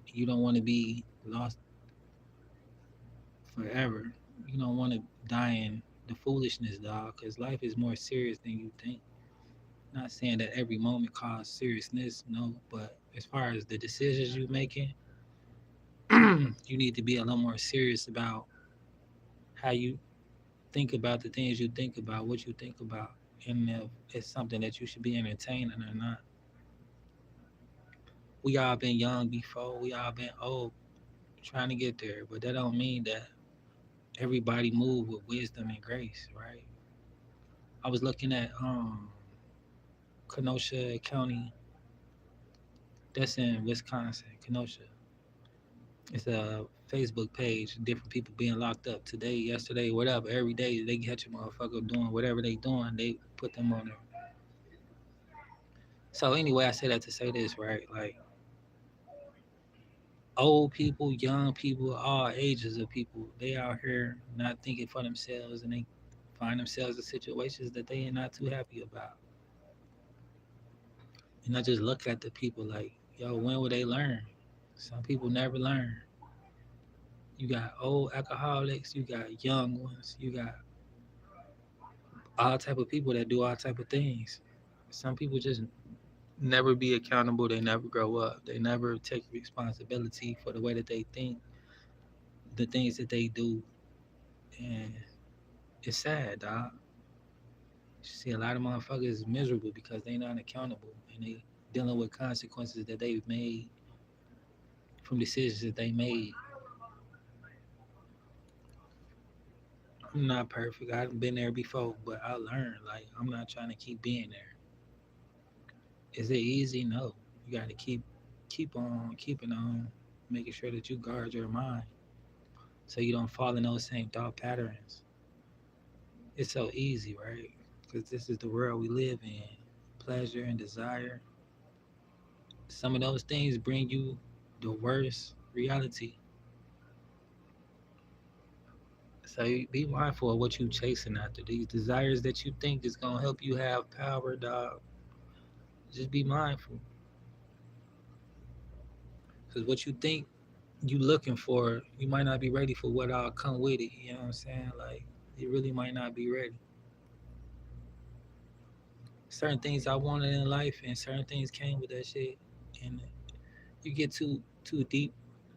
A: You don't want to be lost forever. You don't want to die in the foolishness, dog, because life is more serious than you think. Not saying that every moment causes seriousness, no, but as far as the decisions you're making, you need to be a little more serious about how you think about the things you think about, what you think about, and if it's something that you should be entertaining or not. We all been young before, we all been old trying to get there, but that don't mean that everybody move with wisdom and grace, right? I was looking at Kenosha County, that's in Wisconsin, Kenosha. It's a Facebook page, different people being locked up today, yesterday, whatever. Every day they catch a motherfucker doing whatever they doing, they put them on there. So anyway, I say that to say this, right? Like old people, young people, all ages of people, they out here not thinking for themselves and they find themselves in situations that they are not too happy about. And I just look at the people like, yo, when will they learn? Some people never learn. You got old alcoholics, you got young ones, you got all type of people that do all type of things. Some people just never be accountable. They never grow up. They never take responsibility for the way that they think, the things that they do, and it's sad, dog. You see a lot of motherfuckers miserable because they not accountable and they dealing with consequences that they've made from decisions that they made. I'm not perfect. I've been there before, but I learned. Like I'm not trying to keep being there. Is it easy? No. You got to keep on keeping on, making sure that you guard your mind so you don't fall in those same thought patterns. It's so easy, right? Because this is the world we live in. Pleasure and desire. Some of those things bring you the worst reality. So be mindful of what you chasing after. These desires that you think is gonna help you have power, dog. Just be mindful. Because what you think you looking for, you might not be ready for what all come with it. You know what I'm saying? Like you really might not be ready. Certain things I wanted in life and certain things came with that shit. And you get too deep,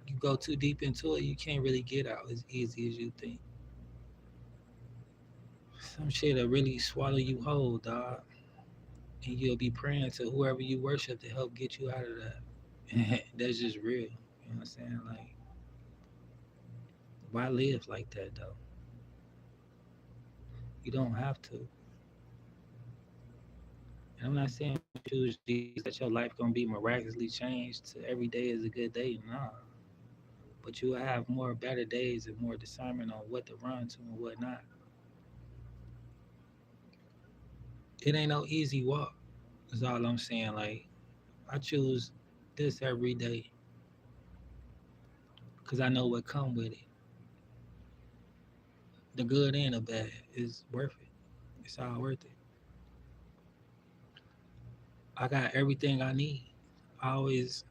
A: you go too deep into it, you can't really get out as easy as you think. Some shit'll really swallow you whole, dog. And you'll be praying to whoever you worship to help get you out of that. That's just real. You know what I'm saying? Like, why live like that though? You don't have to. And I'm not saying when you choose Jesus that your life gonna be miraculously changed to every day is a good day. Nah. But you will have more better days and more discernment on what to run to and what not. It ain't no easy walk. That's all I'm saying. Like I choose this every day because I know what come with it. The good and the bad is worth it. It's all worth it. I got everything I need. I always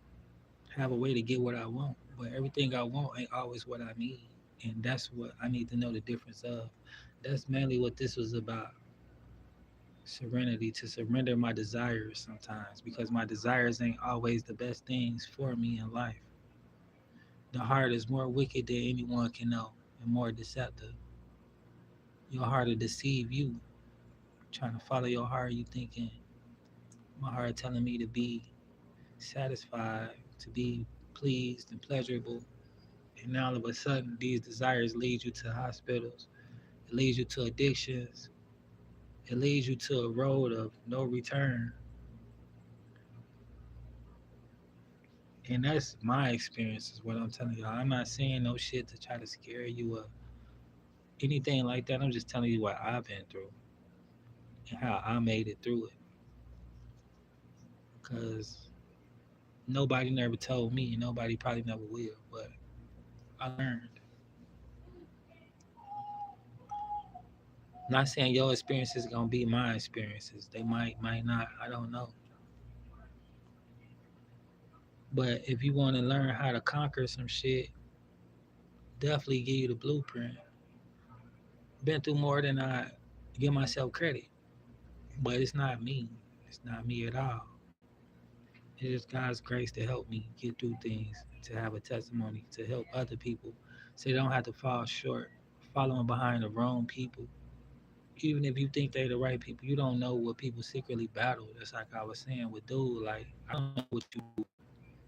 A: have a way to get what I want, but everything I want ain't always what I need. And that's what I need to know the difference of. That's mainly what this was about. Serenity, to surrender my desires sometimes because my desires ain't always the best things for me in life. The heart is more wicked than anyone can know and more deceptive. Your heart will deceive you. Trying to follow your heart, you thinking my heart telling me to be satisfied, to be pleased and pleasurable. And now all of a sudden, these desires lead you to hospitals. It leads you to addictions. It leads you to a road of no return. And that's my experience, is what I'm telling y'all. I'm not saying no shit to try to scare you or anything like that. I'm just telling you what I've been through and how I made it through it. Because nobody never told me, and nobody probably never will. But I learned. Not saying your experiences gonna be my experiences. They might not. I don't know. But if you want to learn how to conquer some shit, definitely give you the blueprint. Been through more than I give myself credit, but it's not me. It's not me at all. It's just God's grace to help me get through things, to have a testimony, to help other people, so they don't have to fall short, following behind the wrong people. Even if you think they're the right people, you don't know what people secretly battle. That's like I was saying with dude. Like I don't know what you,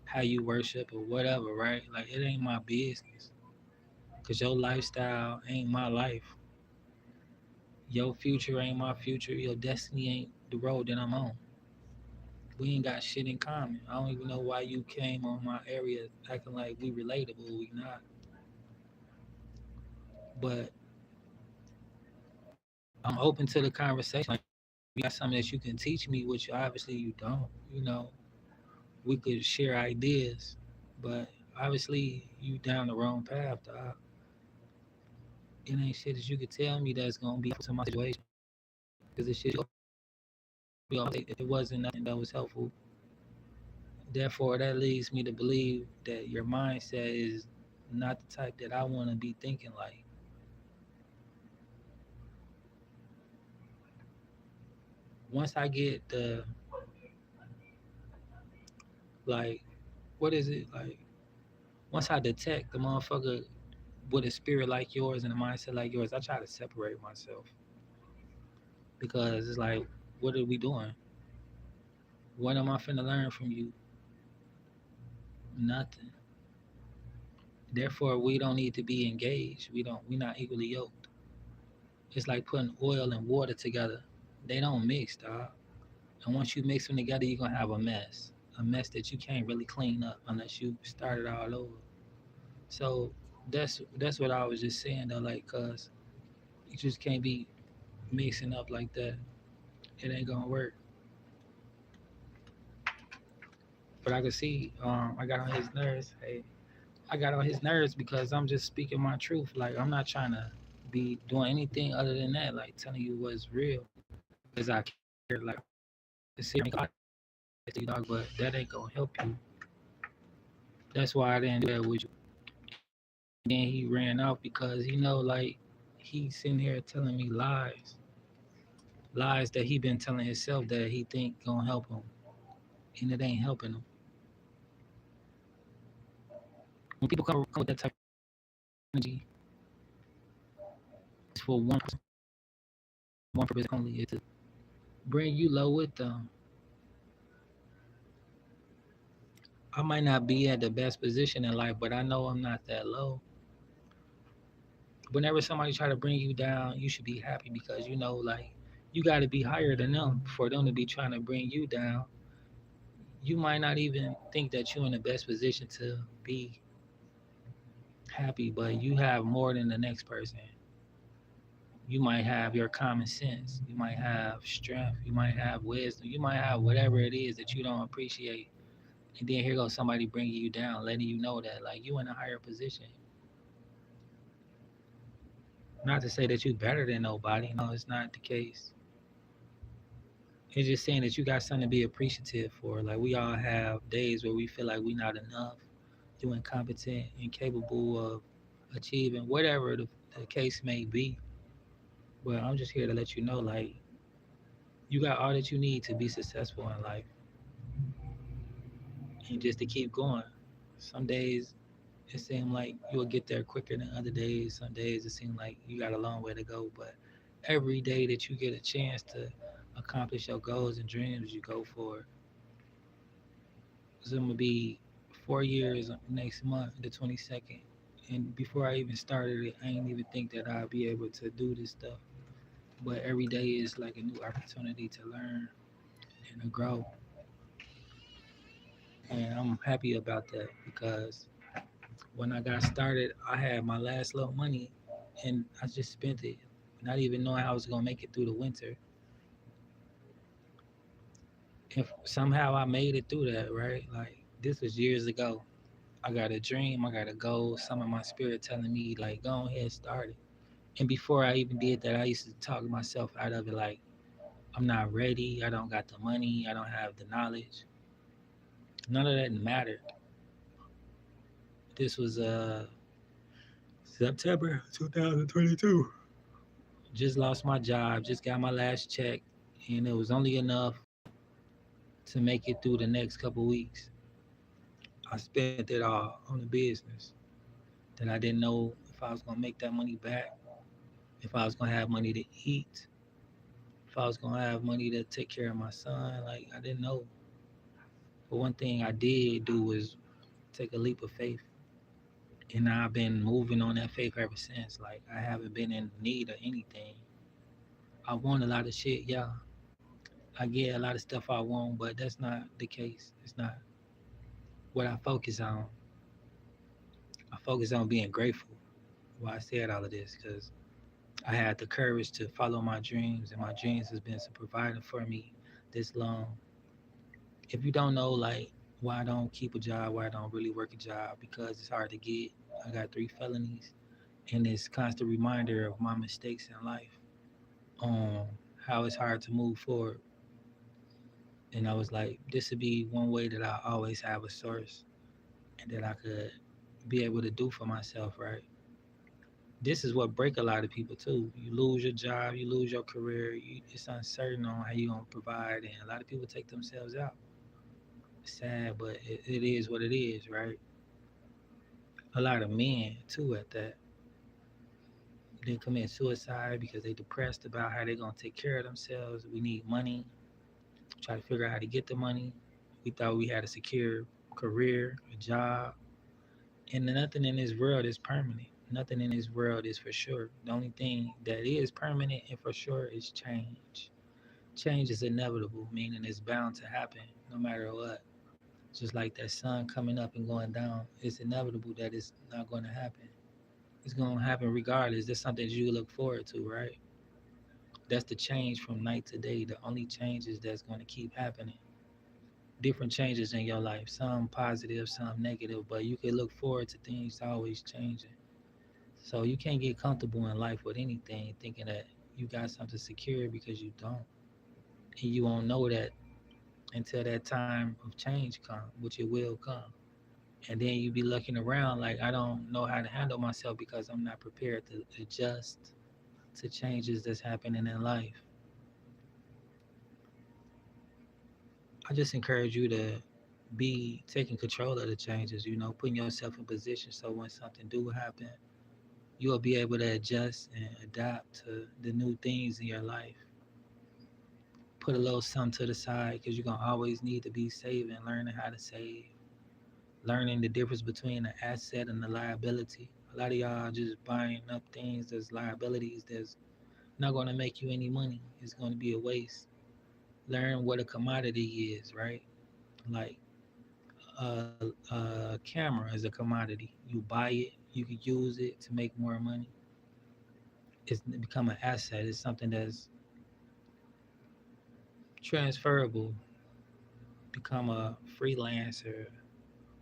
A: how you worship or whatever, right? Like it ain't my business, cause your lifestyle ain't my life. Your future ain't my future. Your destiny ain't the road that I'm on. We ain't got shit in common. I don't even know why you came on my area acting like we relatable. We not. But I'm open to the conversation. Like you got something that you can teach me, which obviously you don't. You know, we could share ideas, but obviously you down the wrong path, dog. It ain't shit that you could tell me that's gonna be helpful to my situation. Because the shit you always say, it wasn't nothing that was helpful. Therefore, that leads me to believe that your mindset is not the type that I want to be thinking like. Once I get the, like, what is it? Like, once I detect the motherfucker with a spirit like yours and a mindset like yours, I try to separate myself because it's like, what are we doing? What am I finna learn from you? Nothing. Therefore, we don't need to be engaged. We're not equally yoked. It's like putting oil and water together. They don't mix, dog. And once you mix them together, you're gonna have a mess that you can't really clean up unless you start it all over. So that's what I was just saying though, like, cause you just can't be mixing up like that. It ain't gonna work. But I could see, I got on his nerves. Hey, I got on his nerves because I'm just speaking my truth. Like I'm not trying to be doing anything other than that, like telling you what's real, because I care. Like it's serious, dog, but that ain't gonna help you. That's why I didn't do that with you. And then he ran out because like he's sitting here telling me lies that he been telling himself that he think gonna help him, and it ain't helping him. When people come with that type of energy, it's for one purpose only, is to bring you low with them. I might not be at the best position in life, but I know I'm not that low. Whenever somebody try to bring you down, you should be happy because like you got to be higher than them for them to be trying to bring you down. You might not even think that you're in the best position to be happy, but you have more than the next person. You might have your common sense. You might have strength. You might have wisdom. You might have whatever it is that you don't appreciate. And then here goes somebody bringing you down, letting you know that like you in a higher position. Not to say that you better than nobody. No, it's not the case. It's just saying that you got something to be appreciative for. Like we all have days where we feel like we're not enough, you incompetent, incapable of achieving whatever the case may be. But I'm just here to let you know, like, you got all that you need to be successful in life and just to keep going. Some days it seems like you'll get there quicker than other days. Some days it seems like you got a long way to go. But every day that you get a chance to accomplish your goals and dreams, you go for it. It's going to be 4 years next month, the 22nd. And before I even started it, I didn't even think that I'd be able to do this stuff. But every day is like a new opportunity to learn and to grow. And I'm happy about that because when I got started, I had my last little money and I just spent it, not even knowing how I was gonna make it through the winter. If somehow I made it through that, right? Like this was years ago. I got a dream, I got a goal, some of my spirit telling me like go ahead, start it. And before I even did that, I used to talk myself out of it like I'm not ready, I don't got the money, I don't have the knowledge. None of that mattered. This was September 2022. Just lost my job, just got my last check, and it was only enough to make it through the next couple weeks. I spent it all on the business that I didn't know if I was gonna make that money back, if I was gonna have money to eat, if I was gonna have money to take care of my son. Like I didn't know. But one thing I did do was take a leap of faith. And I've been moving on that faith ever since. Like I haven't been in need of anything. I want a lot of shit, yeah. I get a lot of stuff I want, but that's not the case. It's not what I focus on. I focus on being grateful. Why I said all of this, because I had the courage to follow my dreams, and my dreams has been providing for me this long. If you don't know, like, why I don't keep a job, why I don't really work a job, because it's hard to get. I got 3 felonies, and it's constant reminder of my mistakes in life, how it's hard to move forward. And I was like, this would be one way that I always have a source and that I could be able to do for myself, right? This is what break a lot of people too. You lose your job, you lose your career. It's uncertain on how you gonna provide, and a lot of people take themselves out. It's sad, but it is what it is, right? A lot of men too at that. They commit suicide because they depressed about how they gonna take care of themselves. We need money. Try to figure out how to get the money. We thought we had a secure career, a job, and nothing in this world is permanent. Nothing in this world is for sure. The only thing that is permanent and for sure is change. Change is inevitable, meaning it's bound to happen no matter what. Just like that sun coming up and going down, it's inevitable that it's not going to happen. It's going to happen regardless. That's something that you look forward to, right? That's the change from night to day. The only changes that's going to keep happening. Different changes in your life, some positive, some negative, but you can look forward to things always changing. So you can't get comfortable in life with anything thinking that you got something secure because you don't. And you won't know that until that time of change come, which it will come. And then you be looking around like I don't know how to handle myself because I'm not prepared to adjust to changes that's happening in life. I just encourage you to be taking control of the changes, putting yourself in position so when something do happen, you'll be able to adjust and adapt to the new things in your life. Put a little something to the side because you're gonna always need to be saving, learning how to save, learning the difference between the asset and the liability. A lot of y'all just buying up things as liabilities that's not gonna make you any money. It's gonna be a waste. Learn what a commodity is, right? Like a camera is a commodity. You buy it, you can use it to make more money. It's become an asset. It's something that's transferable. Become a freelancer,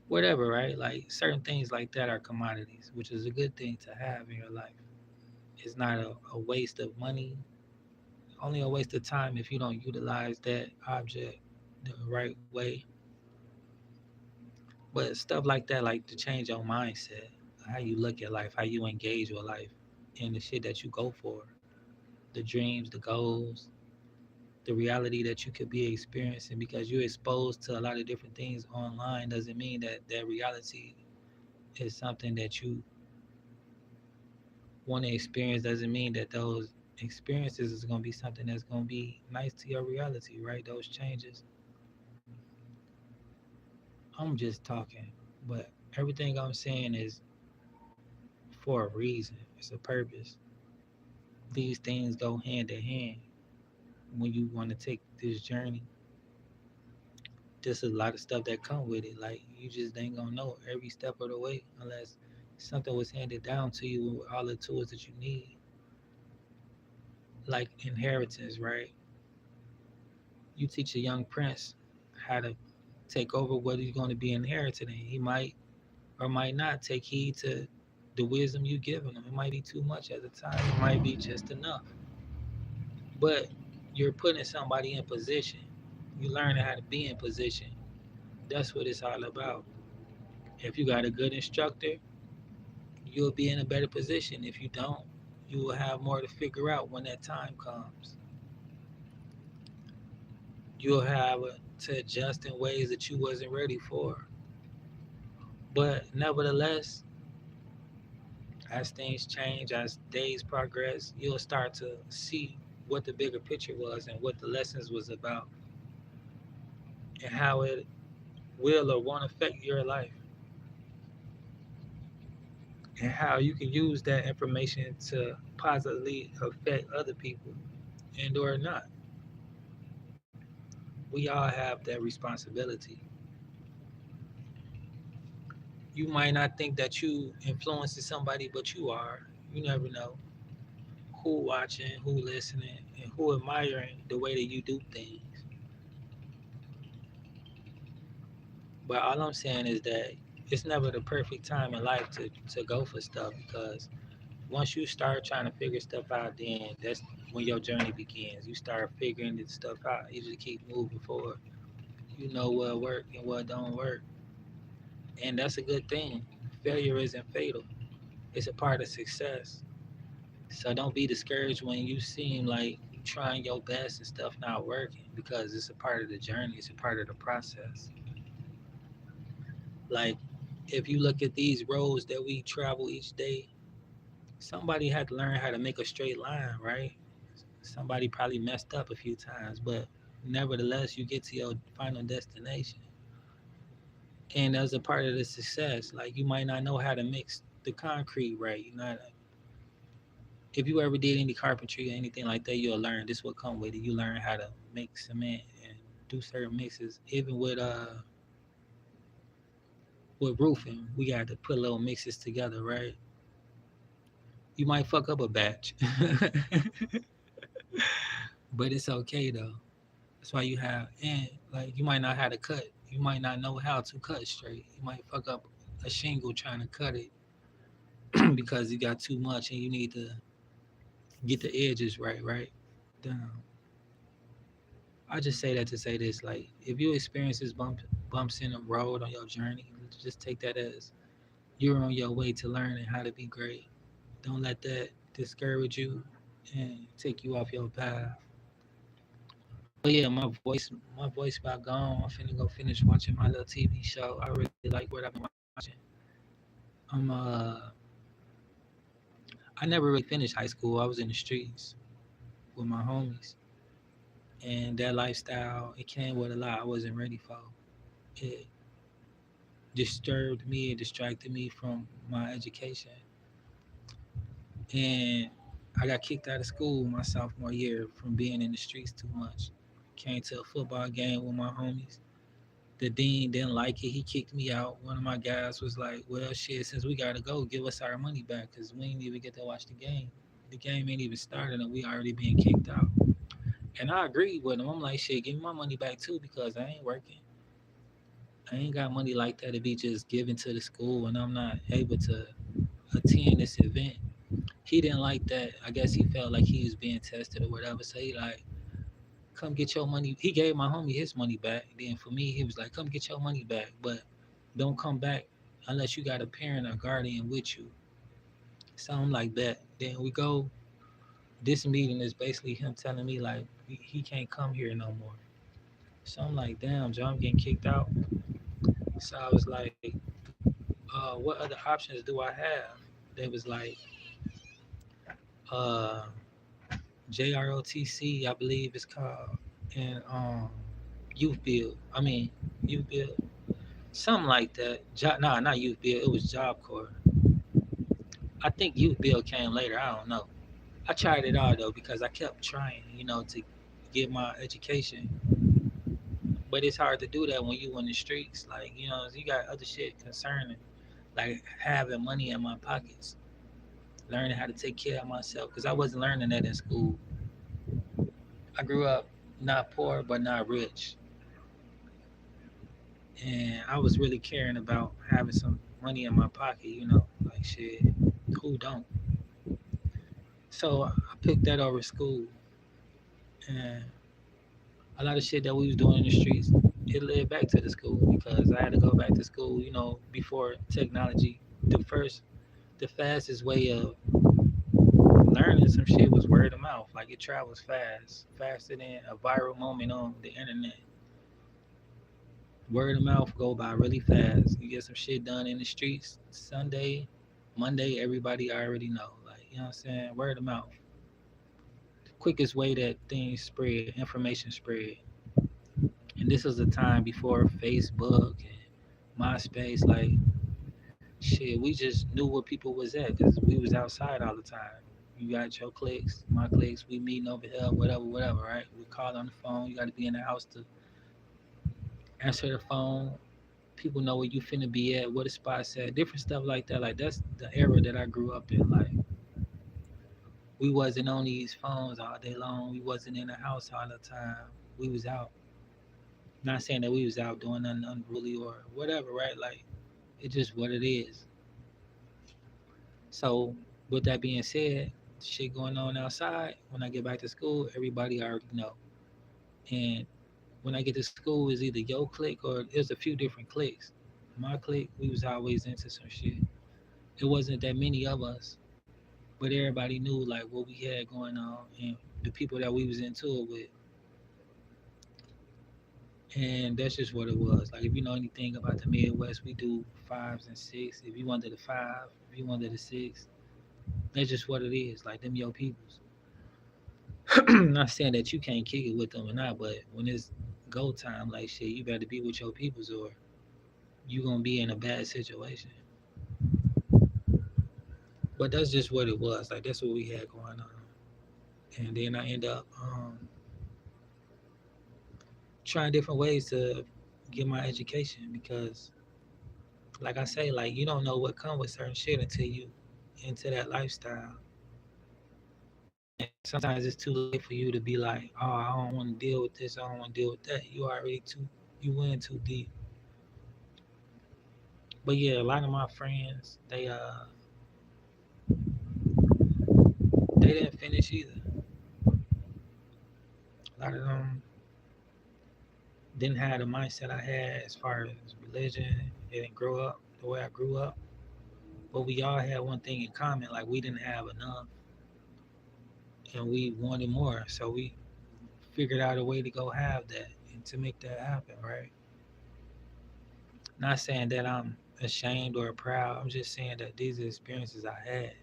A: whatever, right? Like certain things like that are commodities, which is a good thing to have in your life. It's not a waste of money, only a waste of time if you don't utilize that object the right way. But stuff like that, like to change your mindset, how you look at life, how you engage with life, and the shit that you go for, the dreams, the goals, the reality that you could be experiencing because you're exposed to a lot of different things online doesn't mean that that reality is something that you want to experience doesn't mean that those experiences is going to be something that's going to be nice to your reality, right? Those changes. I'm just talking, but everything I'm saying is for a reason. It's a purpose. These things go hand in hand when you want to take this journey. There's a lot of stuff that come with it. Like you just ain't gonna know every step of the way unless something was handed down to you with all the tools that you need. Like inheritance, right? You teach a young prince how to take over what he's going to be inherited, and he might or might not take heed to the wisdom you giving him. It might be too much at the time. It might be just enough. But you're putting somebody in position. You learn how to be in position. That's what it's all about. If you got a good instructor, you'll be in a better position. If you don't, you will have more to figure out when that time comes. You'll have to adjust in ways that you wasn't ready for. But nevertheless, as things change, as days progress, you'll start to see what the bigger picture was and what the lessons was about and how it will or won't affect your life and how you can use that information to positively affect other people and or not. We all have that responsibility. You might not think that you influencing somebody, but you are. You never know who watching, who listening, and who admiring the way that you do things. But all I'm saying is that it's never the perfect time in life to go for stuff because once you start trying to figure stuff out, then that's when your journey begins. You start figuring this stuff out. You just keep moving forward. You know what work and what don't work, and that's a good thing. Failure isn't fatal. It's a part of success. So don't be discouraged when you seem like you trying your best and stuff not working because it's a part of the journey. It's a part of the process. Like if you look at these roads that we travel each day, somebody had to learn how to make a straight line, right? Somebody probably messed up a few times, but nevertheless, you get to your final destination. And as a part of the success, like you might not know how to mix the concrete right. You know, if you ever did any carpentry or anything like that, you'll learn this will come with it. You learn how to make cement and do certain mixes. Even with roofing, we got to put little mixes together, right? You might fuck up a batch, but it's okay though. That's why you have and like you might not have to cut. You might not know how to cut straight. You might fuck up a shingle trying to cut it because you got too much and you need to get the edges right, right? Down. I just say that to say this: like, if you experience this bumps in the road on your journey, just take that as you're on your way to learning how to be great. Don't let that discourage you and take you off your path. But yeah, my voice about gone. I'm finna go finish watching my little TV show. I really like what I've been watching. I'm I never really finished high school. I was in the streets with my homies, and that lifestyle it came with a lot I wasn't ready for. It disturbed me and distracted me from my education, and I got kicked out of school my sophomore year from being in the streets too much. Came to a football game with my homies. The dean didn't like it. He kicked me out. One of my guys was like, "Well, shit, since we gotta go, give us our money back because we didn't even get to watch the game. The game ain't even started and we already being kicked out." And I agreed with him. I'm like, "Shit, give me my money back too because I ain't working. I ain't got money like that to be just given to the school and I'm not able to attend this event." He didn't like that. I guess he felt like he was being tested or whatever. So he like, "Come get your money." He gave my homie his money back. Then for me, he was like, "Come get your money back, but don't come back unless you got a parent or guardian with you." Something like that. Then we go. This meeting is basically him telling me like he can't come here no more. So I'm like, damn, John, I'm getting kicked out. So I was like, what other options do I have? They was like, uh, JROTC, I believe it's called, and Youth Build. I mean, Youth Build, something like that. Nah, not Youth Build. It was Job Corps. I think youth bill came later. I don't know. I tried it all though because I kept trying, to get my education. But it's hard to do that when you in the streets. Like, you got other shit concerning, like having money in my pockets, learning how to take care of myself. Because I wasn't learning that in school. I grew up not poor, but not rich. And I was really caring about having some money in my pocket, like shit, who don't? So I picked that over school. And a lot of shit that we was doing in the streets, it led back to the school because I had to go back to school, before technology. The fastest way of learning some shit was word of mouth. Like it travels fast, faster than a viral moment on the internet. Word of mouth go by really fast. You get some shit done in the streets Sunday, Monday, everybody already know. Like, you know what I'm saying? Word of mouth. The quickest way that things spread, information spread. And this was a time before Facebook and MySpace. Like, shit, we just knew where people was at because we was outside all the time. You got your clicks, my clicks, we meeting over here, whatever, whatever, right? We call on the phone. You got to be in the house to answer the phone. People know where you finna be at, what the spot's at, different stuff like that. Like that's the era that I grew up in. Like we wasn't on these phones all day long. We wasn't in the house all the time. We was out. Not saying that we was out doing nothing unruly or whatever, right? Like it's just what it is. So with that being said, shit going on outside. When I get back to school, everybody already know. And when I get to school, it's either your clique or there's a few different cliques. My clique, we was always into some shit. It wasn't that many of us, but everybody knew like what we had going on and the people that we was into it with. And that's just what it was. Like if you know anything about the Midwest, we do fives and six. If you wanted a five, if you wanted a six, that's just what it is. Like them your peoples. Not saying that you can't kick it with them or not, but when it's go time, like shit, you better be with your peoples or you gonna be in a bad situation. But that's just what it was. Like that's what we had going on. And then I end up trying different ways to get my education because, like I say, like you don't know what comes with certain shit until you into that lifestyle. And sometimes it's too late for you to be like, oh, I don't want to deal with this. I don't want to deal with that. You went too deep. But yeah, a lot of my friends, they didn't finish either. A lot of them didn't have the mindset I had as far as religion. They didn't grow up the way I grew up. But we all had one thing in common, like we didn't have enough and we wanted more. So we figured out a way to go have that and to make that happen, right? Not saying that I'm ashamed or proud. I'm just saying that these are experiences I had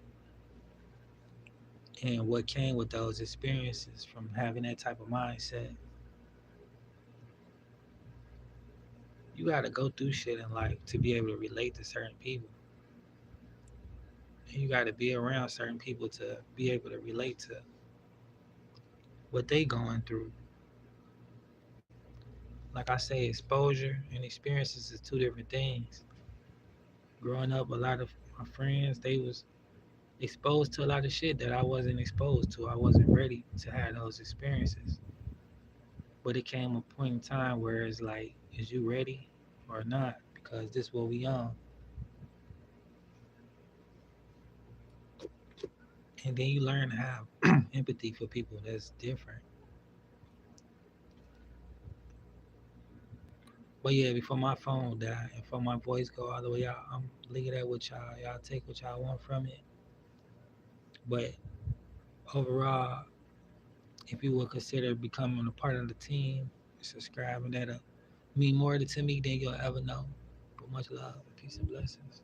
A: and what came with those experiences from having that type of mindset. You got to go through shit in life to be able to relate to certain people. And you got to be around certain people to be able to relate to what they going through. Like I say, exposure and experiences is two different things. Growing up, a lot of my friends, they was exposed to a lot of shit that I wasn't exposed to. I wasn't ready to have those experiences. But it came a point in time where it's like, is you ready or not? Because this what we on. And then you learn to have empathy for people that's different. But yeah, before my phone die and before my voice go all the way out, I'm leaving that with y'all. Y'all take what y'all want from it. But overall, if you would consider becoming a part of the team, subscribing, that'll mean more to me than you'll ever know. But much love, peace and blessings.